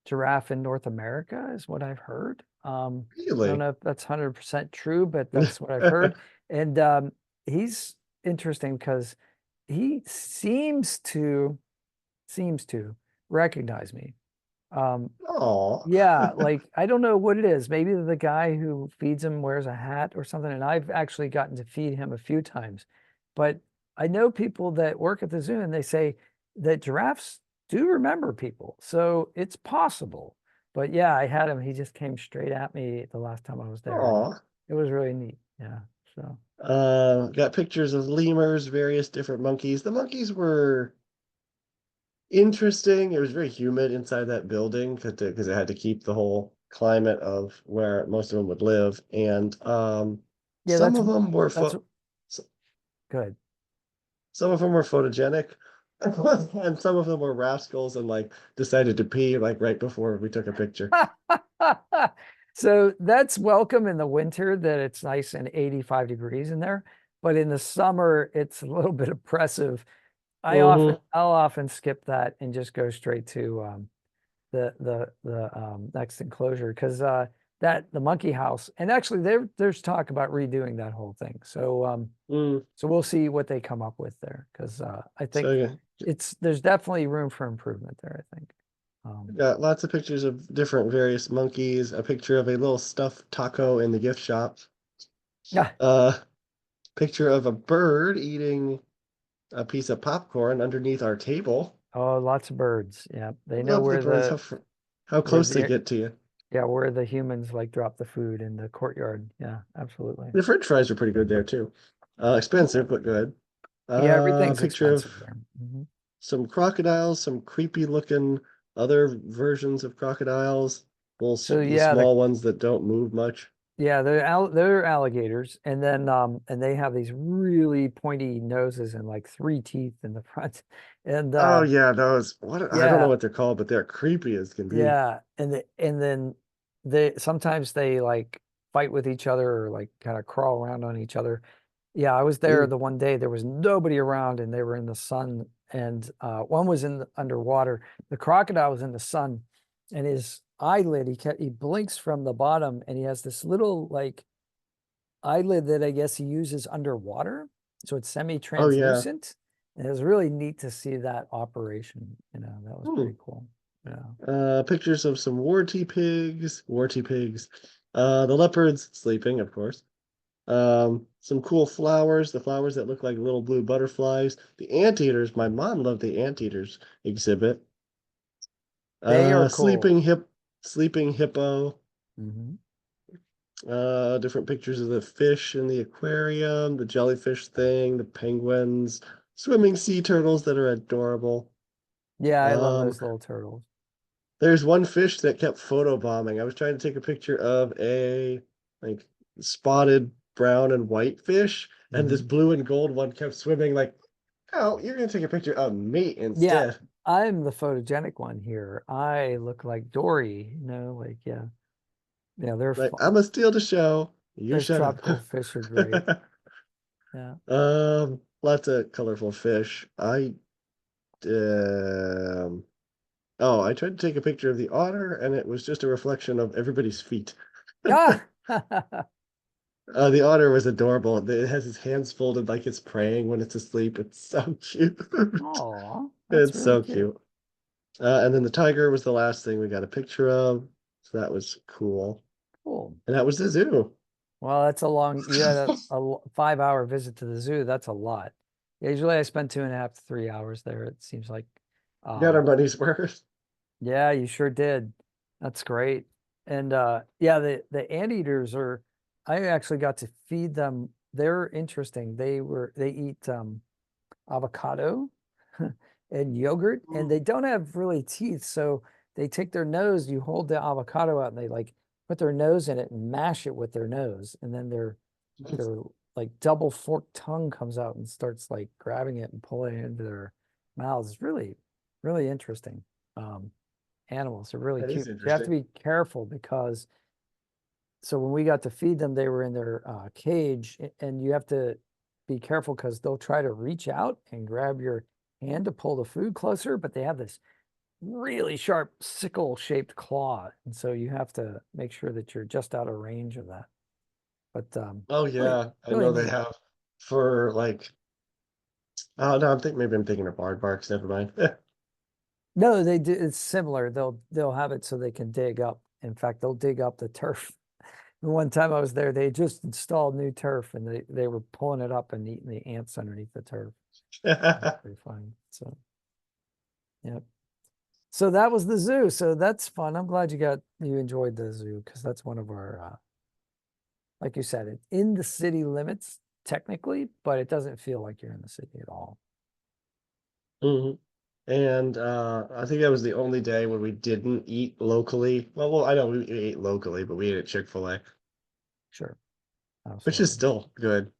giraffe in North America, is what I've heard. I don't Really? know if that's 100% true, but that's what I've heard. And he's interesting because he seems to recognize me. Um, Oh. yeah, like I don't know what it is. Maybe the guy who feeds him wears a hat or something, and I've actually gotten to feed him a few times. But I know people that work at the zoo and they say that giraffes do remember people. So it's possible. But yeah, I had him. He just came straight at me the last time I was there, and Oh. it was really neat. Yeah. So Got pictures of lemurs, various different monkeys. The monkeys were interesting. It was very humid inside that building because it had to keep the whole climate of where most of them would live. And yeah, some of them were that's fo s- good. some of them were photogenic, and some of them were rascals and like decided to pee like right before we took a picture. So that's welcome in the winter that it's nice and 85 degrees in there. But in the summer, it's a little bit oppressive. Hmm. I'll often skip that and just go straight to the next enclosure because that the monkey house, and actually there's talk about redoing that whole thing. So Mm. so we'll see what they come up with there because I So think yeah, there's definitely room for improvement there, I think. got lots of pictures of different various monkeys. A picture of a little stuffed taco in the gift shop. Yeah. Uh, Picture of a bird eating a piece of popcorn underneath our table. Oh, lots of birds. Yeah. They know Love the birds. How where close they the get to you. yeah, where the humans like drop the food in the courtyard. Yeah, absolutely. The French fries are pretty good there too. Expensive but good. Yeah, everything's Picture of expensive there. Hmm. some crocodiles, some creepy looking other versions of crocodiles. So The yeah, small ones that don't move much. they're alligators, and then and they have these really pointy noses and like three teeth in the front. And Oh yeah, those. What I don't know yeah, what they're called, but they're creepy as can be. yeah, and then they sometimes they like fight with each other or like kind of crawl around on each other. Yeah, I was there Mm. the one day. There was nobody around, and they were in the sun. And one was in underwater. The crocodile was in the sun, and his eyelid he blinks from the bottom, and he has this little like eyelid that I guess he uses underwater, so it's Oh yeah. semi-translucent. And it was really neat to see that operation. That was Hmm. pretty cool. Yeah. Pictures of some warty pigs. The leopards sleeping, of course. Some cool flowers, the flowers that look like little blue butterflies. The anteaters, my mom loved the anteaters exhibit. They are Uh, cool. sleeping hip, sleeping hippo. Hmm. Different pictures of the fish in the aquarium, the jellyfish thing, the penguins, swimming sea turtles that are adorable. Yeah, I love Um, those little turtles. There's one fish that kept photobombing. I was trying to take a picture of a like spotted brown and white fish, and this Mhm. blue and gold one kept swimming like, oh, you're gonna take a picture of me Yeah, instead. I'm the photogenic one here. I look like Dory, like yeah. Yeah, Like, I'm gonna steal the show. You those shut tropical fish are great. up. Yeah. Lots of colorful fish. Oh, I tried to take a picture of the otter, and it was just a reflection of everybody's feet. Ah! The otter was adorable. It has its hands folded like it's praying when it's asleep. It's so cute. Oh, that's It's really so cute. cute. And then the tiger was the last thing we got a picture of. So that was cool. Cool. And that was the zoo. Well, you had a 5 hour visit to the zoo. That's a lot. Usually I spend 2.5 to 3 hours there. It seems like, Got our um, money's worth. yeah, you sure did. That's great. And yeah, the anteaters are, I actually got to feed them. They're interesting. They eat avocado and yogurt, and they don't have really teeth. So they take their nose, you hold the avocado out, and they like put their nose in it and mash it with their nose, and then their like double forked tongue comes out and starts like grabbing it and pulling it into their mouths. It's really, really interesting. Um, Animals are really That is cute. You have to interesting. be careful because so when we got to feed them, they were in their cage, and you have to be careful because they'll try to reach out and grab your hand to pull the food closer, but they have this really sharp sickle shaped claw. And so you have to make sure that you're just out of range of that. But Oh really, yeah, I really know they neat. have for like. Oh no, maybe I'm thinking of aardvarks. Never mind. No, they do. It's similar. They'll have it so they can dig up. In fact, they'll dig up the turf. The one time I was there, they just installed new turf and they were pulling it up and eating the ants underneath the turf. That's pretty funny. So, yeah. So that was the zoo. So that's fun. I'm glad you enjoyed the zoo because that's one of our, like you said, it's in the city limits technically, but it doesn't feel like you're in the city at all. hmm And I think that was the only day when we didn't eat locally. Well, I know we ate locally, but we ate at Chick-fil-A, Sure, which is absolutely. still good.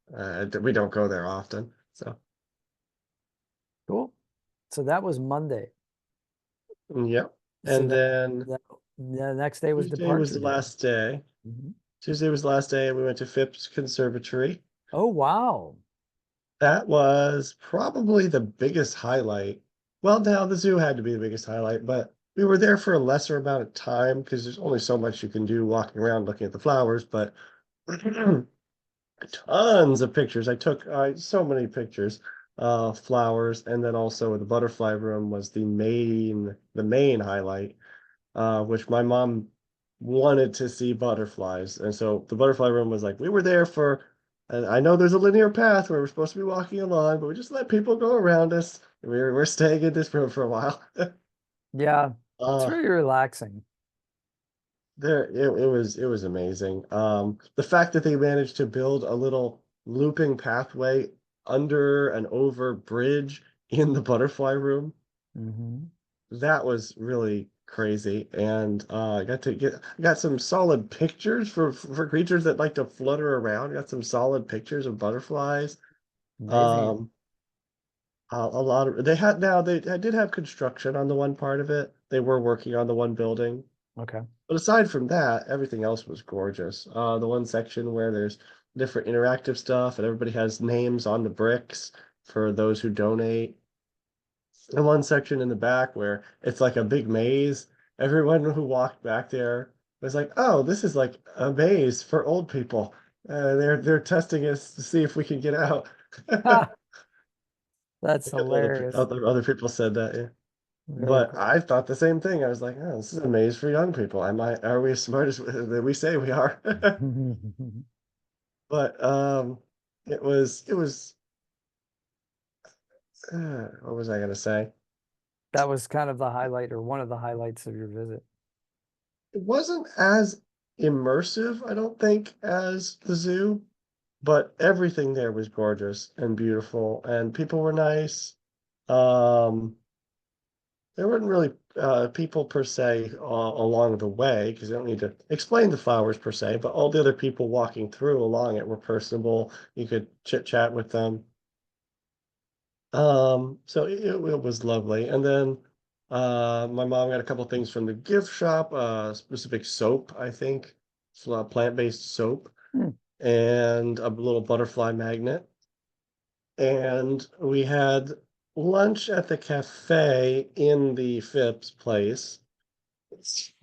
We don't go there often. So, Cool. So that was Monday. yep. So And then that the next day was Tuesday was departure the day. last day. Mhm. Tuesday was the last day, and we went to Phipps Conservatory. Oh, wow. That was probably the biggest highlight. Well, now the zoo had to be the biggest highlight, but we were there for a lesser amount of time because there's only so much you can do walking around looking at the flowers, but tons of pictures. I took so many pictures, flowers, and then also the butterfly room was the main highlight, which my mom wanted to see butterflies. And so the butterfly room was like, we were there for, and I know there's a linear path where we're supposed to be walking along, but we just let people go around us. We're staying in this room for a while. Yeah, it's Uh, very relaxing. it was amazing. The fact that they managed to build a little looping pathway under an over bridge in the butterfly room, Hmm. that was really crazy. And I got some solid pictures for creatures that like to flutter around. Got some solid pictures of butterflies. Amazing. Um, a lot of they did have construction on the one part of it. They were working on the one building. Okay. But aside from that, everything else was gorgeous. The one section where there's different interactive stuff and everybody has names on the bricks for those who donate. And one section in the back where it's like a big maze. Everyone who walked back there was like, "Oh, this is like a maze for old people. They're testing us to see if we can get out." Ha! That's A couple hilarious. other people said that, yeah. Very But cool. I thought the same thing. I was like, "Oh, this is a maze for young people. Are we as smart as we say we are?" But it was what was I gonna say? That was kind of the highlight or one of the highlights of your visit. It wasn't as immersive, I don't think, as the zoo, but everything there was gorgeous and beautiful, and people were nice. Um, there weren't really people per se along the way, because you don't need to explain the flowers per se, but all the other people walking through along it were personable. You could chit chat with them. So it was lovely. And then my mom got a couple things from the gift shop, specific soap, I think, plant-based soap, Hmm. and a little butterfly magnet. And we had lunch at the cafe in the Phipps place.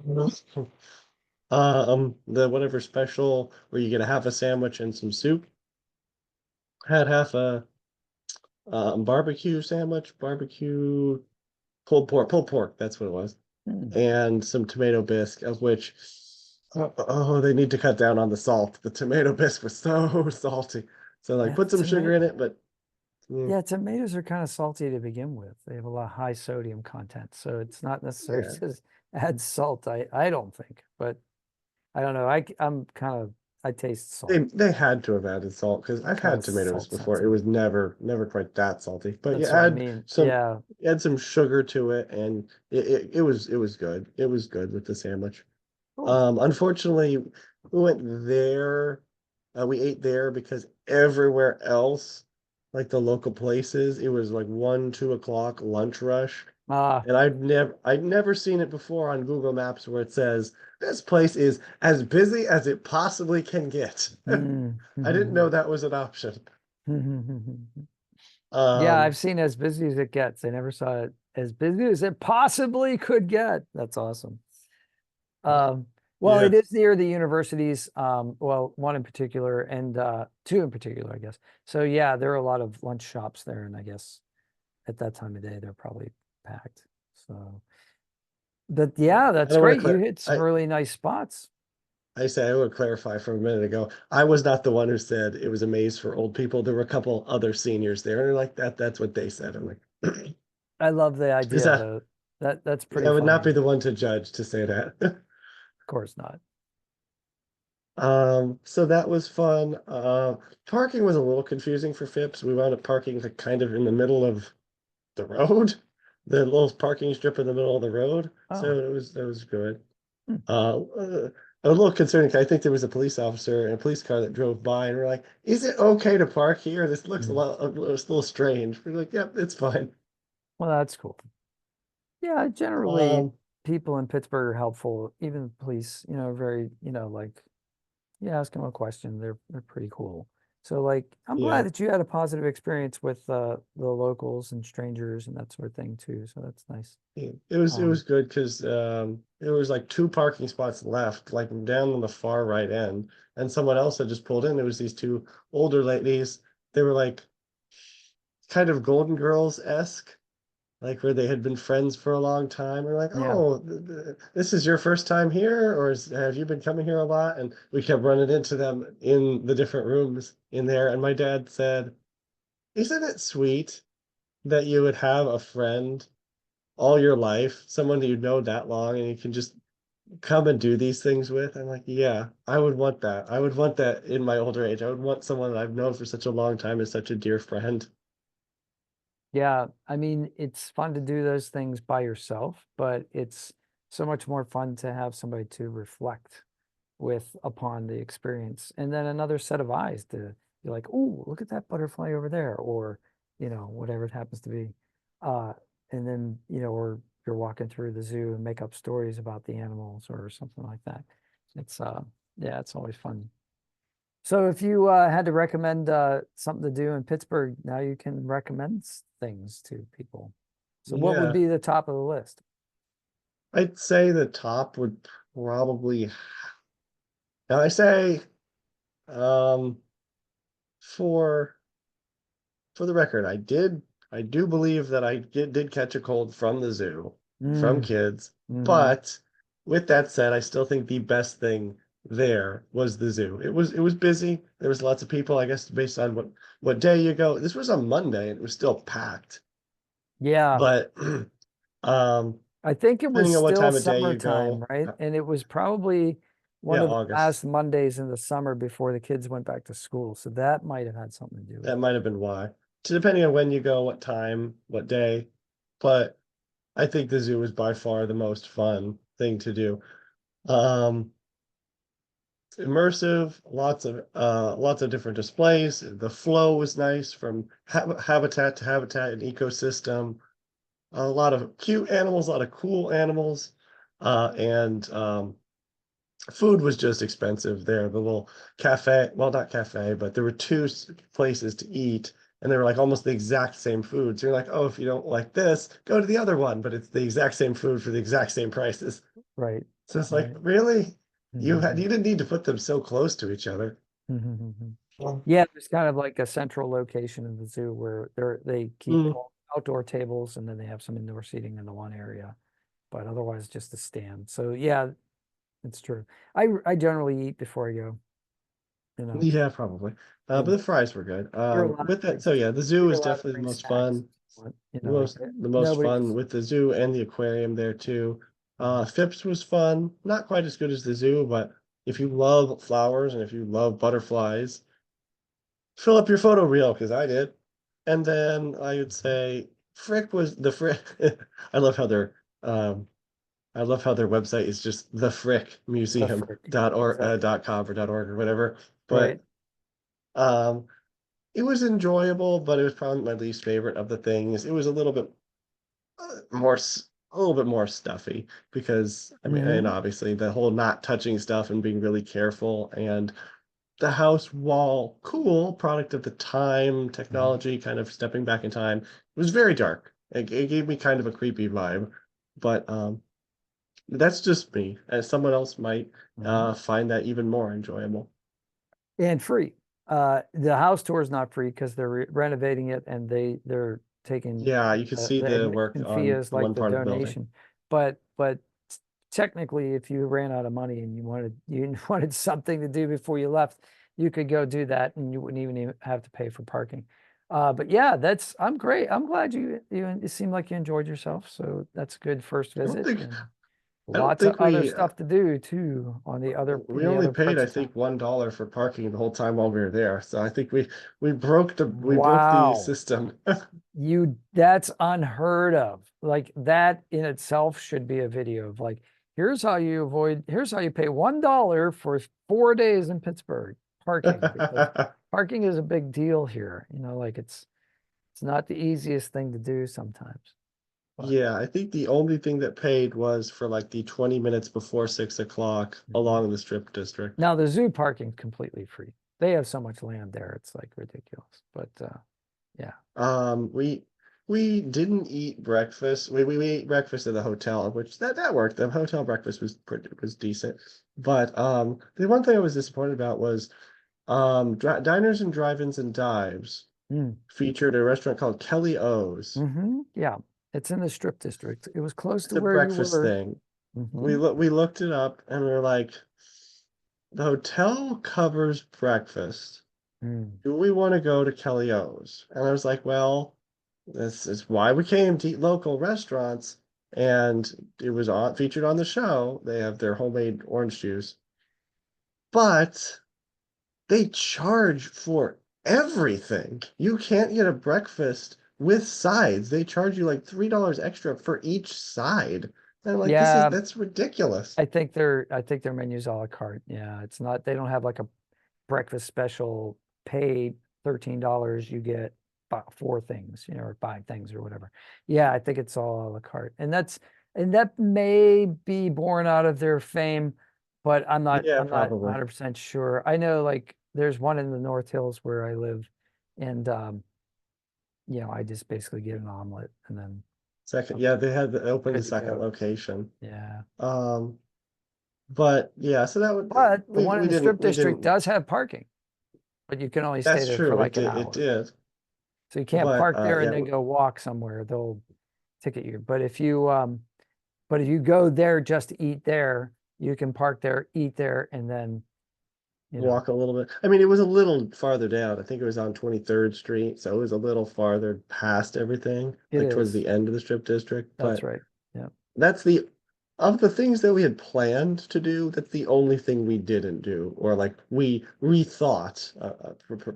The whatever special where you get a half a sandwich and some soup. Had half a barbecue sandwich, barbecue pulled pork, that's what it was, Hmm. and some tomato bisque, of which, oh, they need to cut down on the salt. The tomato bisque was so salty. So like Yeah, put some sugar in it, but mm, yeah, tomatoes are kind of salty to begin with. They have a lot of high sodium content, so it's not necessary yeah, to add salt. I don't think, but I don't know. I'm kind of I taste salt. they had to have added salt because I'm I've kind had of tomatoes salt before. It sensitive. was never quite that salty. But you That's what I mean. some Yeah. add some sugar to it, and it was good. It was good with the sandwich. Cool. Unfortunately, we went there. We ate there because everywhere else, like the local places, it was like 1, 2 o'clock lunch rush. Ah. And I'd never seen it before on Google Maps where it says this place is as busy as it possibly can get. Mm. I didn't know that was an option. Yeah, Um, I've seen as busy as it gets. I never saw it as busy as it possibly could get. That's awesome. Well, it yeah, is near the universities, well, one in particular and two in particular, I guess. So yeah, there are a lot of lunch shops there, and I guess at that time of day they're probably packed. So, but yeah, I that's don't want to great. You clear. hit some really nice spots. I say I would clarify from a minute ago. I was not the one who said it was a maze for old people. There were a couple other seniors there, and they're like that. That's what they said. I'm like, I love the is idea that? though. That's Yeah, pretty I would not funny. be Of the one to judge to say that. course not. So that was fun. Parking was a little confusing for Phipps. We wound up parking like kind of in the middle of the road, the little parking strip in the middle of the road. Oh. So that was good. Hmm. A little concerning. 'Cause I think there was a police officer and a police car that drove by, and we're like, "Is it okay to park here? This looks Hmm. a little strange." We're like, "Yep, it's fine." Well, that's cool. Yeah, generally Um, people in Pittsburgh are helpful. Even the police, very, like you ask them a question, they're pretty cool. So like I'm glad yeah, that you had a positive experience with the locals and strangers and that sort of thing too. So that's nice. it was Um good because there was like two parking spots left, like down on the far right end, and someone else had just pulled in. There was these two older ladies. They were like kind of Golden Girls-esque, like where they had been friends for a long time. We're like, yeah. oh, this is your first time here, or have you been coming here a lot? And we kept running into them in the different rooms in there. And my dad said, isn't it sweet that you would have a friend all your life, someone that you know that long, and you can just come and do these things with? I'm like, yeah, I would want that. I would want that in my older age. I would want someone that I've known for such a long time as such a dear friend. Yeah, I mean, it's fun to do those things by yourself, but it's so much more fun to have somebody to reflect with upon the experience. And then another set of eyes to be like, oh, look at that butterfly over there, or, whatever it happens to be. Uh, and then, or you're walking through the zoo and make up stories about the animals or something like that. It's yeah, it's always fun. So if you had to recommend something to do in Pittsburgh, now you can recommend things to people. So what would Yeah, be the top of the list? I'd say the top would probably. Now I say, um, for the record, I do believe that did catch a cold from the zoo, from Mm, kids. hmm. But with that said, I still think the best thing there was the zoo. It was busy. There was lots of people, I guess, based on what day you go. This was on Monday and it was still packed. Yeah, But um, I think it was depending on what still time of day you summertime, go, right? And it was probably one yeah, of the August. last Mondays in the summer before the kids went back to school. So that might have had something to do with That it. might have been why. So depending on when you go, what time, what day. But I think the zoo is by far the most fun thing to do. Um, Immersive, lots of different displays. The flow was nice from habitat to habitat and ecosystem. A lot of cute animals, a lot of cool animals, and food was just expensive there. The little cafe, well, not cafe, but there were two places to eat, and they were like almost the exact same food. So you're like, oh, if you don't like this, go to the other one, but it's the exact same food for the exact same prices. Right. So it's like, Right. really? Mhm. You didn't need to put them so close to each other. Mhm. Well, Yeah, there's kind of like a central location in the zoo where they keep mm, all outdoor tables and then they have some indoor seating in the one area, but otherwise just a stand. So yeah, it's true. I generally eat before I go, you know. yeah, probably. But And the fries were good. you're allowed to With that, bring so yeah, the zoo you're is allowed to definitely the bring most snacks fun. if you want, you The know, like most fun nobody's with the zoo and the aquarium there too. Mhm. Phipps was fun, not quite as good as the zoo, but if you love flowers and if you love butterflies, fill up your photo reel because I did. And then I would say Frick was the Frick. I love how their um I love how their website is just the Frick the Museum frick. dot or Exactly. dot com or dot org or whatever. Right. But um it was enjoyable, but it was probably my least favorite of the things. It was a little bit more a little bit more stuffy because I mean, and Hmm. obviously the whole not touching stuff and being really careful, and the house wall cool product of the time, technology kind of stepping back in time. It was very dark. It gave me kind of a creepy vibe, but that's just me. As someone else might Hmm. find that even more enjoyable. And free. The house tour is not free because they're renovating it and they're taking Yeah, you could see the the work admission fee on is the like one the part of the building. donation. But technically, if you ran out of money and you wanted something to do before you left, you could go do that and you wouldn't even have to pay for parking. But yeah, that's I'm great. I'm glad you it seemed like you enjoyed yourself. So that's a good first I don't visit think and I don't lots of think other we stuff to do too on the other in we the only other paid, parts I of town. think, $1 for parking the whole time while we were there. So I think we broke the Wow. system. That's unheard of. Like that in itself should be a video of like, here's how you pay $1 for 4 days in Pittsburgh parking because parking is a big deal here. You know, like it's not the easiest thing to do sometimes. But Yeah, I think the only thing that paid was for like the 20 minutes before 6 o'clock Mhm. along the strip district. Now the zoo parking's completely free. They have so much land there, it's like ridiculous. But yeah. Um, we we didn't eat breakfast. We ate breakfast at the hotel, which that worked. The hotel breakfast was decent. But the one thing I was disappointed about was diners and drive-ins and dives Mm. featured a restaurant called Kelly O's. Yeah. It's in the strip district. It was close It's to a where you breakfast were. thing. Hmm. We looked it up and we were like, the hotel covers breakfast. Mm. Do we want to go to Kelly O's? And I was like, well, this is why we came to eat local restaurants. And it was featured on the show. They have their homemade orange juice, but they charge for everything. You can't get a breakfast with sides. They charge you like $3 extra for each side. And I'm like, Yeah, that's ridiculous. I think their menu's a la carte. Yeah, it's not they don't have like a breakfast special pay $13, you get four things, you know, or five things or whatever. Yeah, I think it's all a la carte. And that may be born out of their fame, but Yeah, I'm not probably. 100% sure. I know like there's one in the North Hills where I live and you know, I just basically get an omelet and then Second, I'm yeah, they had opened a good to second go. location. Yeah. Um, but yeah, so that would But the one in the strip we district didn't. does have parking, but you can only stay That's there for true. like an It hour. did. So you can't But park there and yeah, then go walk somewhere. They'll ticket you. But if you go there just to eat there, you can park there, eat there, and then, you know, walk a little bit. I mean, it was a little farther down. I think it was on 23rd Street, so it was a little farther past everything, it like towards is. the end of the strip district. That's But right. Yeah. that's the of the things that we had planned to do, that's the only thing we didn't do, or like we rethought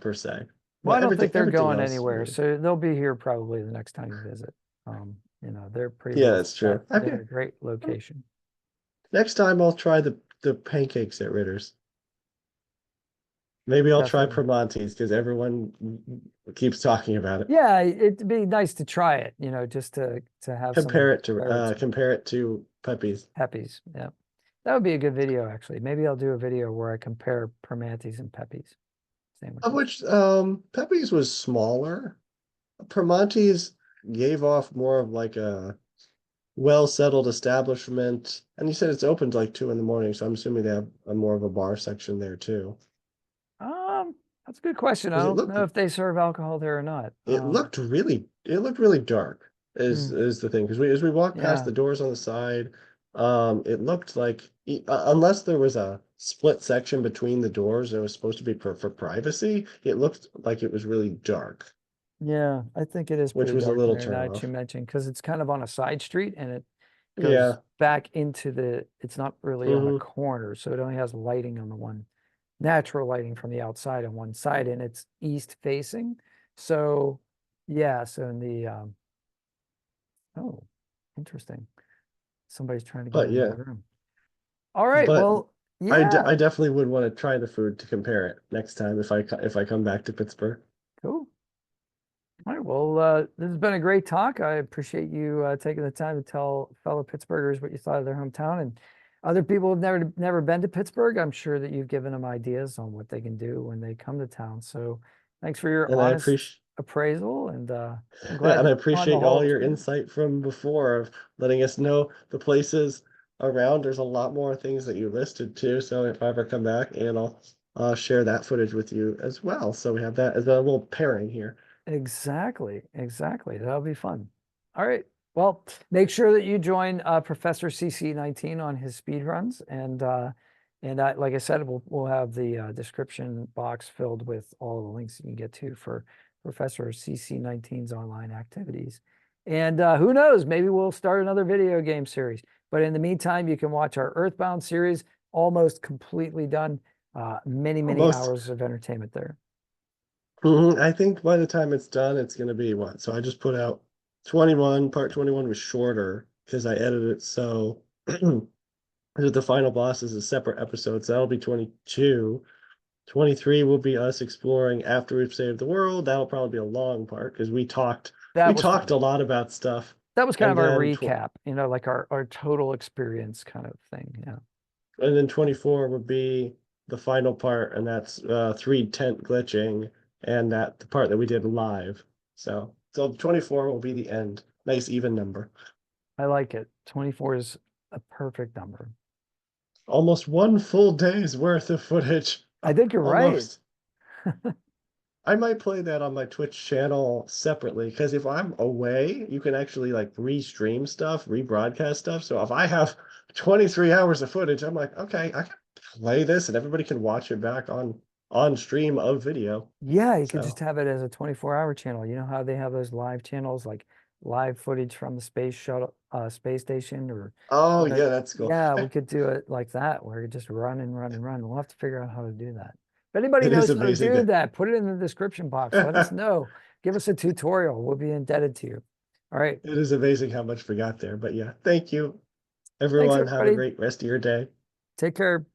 per se. Well, I But don't think they're everything going else anywhere. we So they'll be here probably the next time you visit. they're pretty Yeah, well that's set. true. They're a great location. Next time I'll try the pancakes at Ritter's. Maybe I'll try Definitely. Primanti's because everyone keeps talking about it. Yeah, it'd be nice to try it, just to have some clarity. Compare it to Pepe's. Pepe's, yeah. That would be a good video, actually. Maybe I'll do a video where I compare Primanti's and Pepe's Of sandwiches. which Pepe's was smaller. Primanti's gave off more of like a well-settled establishment. And you said it's open to like 2 in the morning, so I'm assuming they have a more of a bar section there too. Um, that's a good question. I Because don't know if they serve alcohol there or not. it looked really dark Hmm, is the thing. Because we as we walked past yeah, the doors on the side, it looked like unless there was a split section between the doors that was supposed to be for privacy, it looked like it was really dark, yeah. I think it is which pretty was a dark little there now turn that you off. mentioned, because it's kind of on a side street and it goes Yeah. back into it's not really on a Hmm. corner, so it only has lighting on the one, natural lighting from the outside on one side, and it's east facing. So, yeah, so in the, oh, interesting. Somebody's trying to get But into the yeah, room. All right, but well, yeah, I definitely would want to try the food to compare it next time if I come back to Pittsburgh. cool. All right, well, this has been a great talk. I appreciate you taking the time to tell fellow Pittsburghers what you thought of their hometown, and other people who've never been to Pittsburgh. I'm sure that you've given them ideas on what they can do when they come to town. So, thanks for your And I honest appreciate appraisal, and I'm glad and I that on the appreciate all whole, it's your good. insight from before of letting us know the places around. There's a lot more things that you listed too. So if I ever come back, and I'll share that footage with you as well. So we have that as a little pairing here. Exactly, exactly. That'll be fun. All right. Well, make sure that you join Professor CC19 on his speed runs, and like I said, we'll have the description box filled with all the links you can get to for Professor CC19's online activities. And who knows, maybe we'll start another video game series. But in the meantime, you can watch our Earthbound series, almost completely done. Many Almost. hours of entertainment there. I think by the time it's done, it's going to be what? So I just put out 21. Part 21 was shorter because I edited it so that the final boss is a separate episode. So that'll be 22. 23 will be us exploring after we've saved the world. That'll probably be a long part because we That was talked fun. a lot about stuff. That was kind And of our then recap, like our total experience kind of thing. Yeah. 24 would be the final part, and that's 3 tent glitching, and that the part that we did live. So 24 will be the end. Nice even number. I like it. 24 is a perfect number. Almost one full day's worth of footage. I think you're right. Almost. I might play that on my Twitch channel separately because if I'm away, you can actually like re-stream stuff, rebroadcast stuff. So if I have 23 hours of footage, I'm like, okay, I can play this and everybody can watch it back on stream of video. Yeah, you could just So, have it as a 24-hour channel. You know how they have those live channels, like live footage from the space shuttle, space station, or oh what? yeah, that's cool. Yeah, we could do it like that, where you just run and run and run. We'll have to figure out how to do that. If anybody It is knows how to amazing do that that, put it in the description box. Let us know. Give us a tutorial. We'll be indebted to you. All right. it is amazing how much we got there. But yeah, thank you, Thanks, everyone. Have a everybody. great rest of your day. Take care.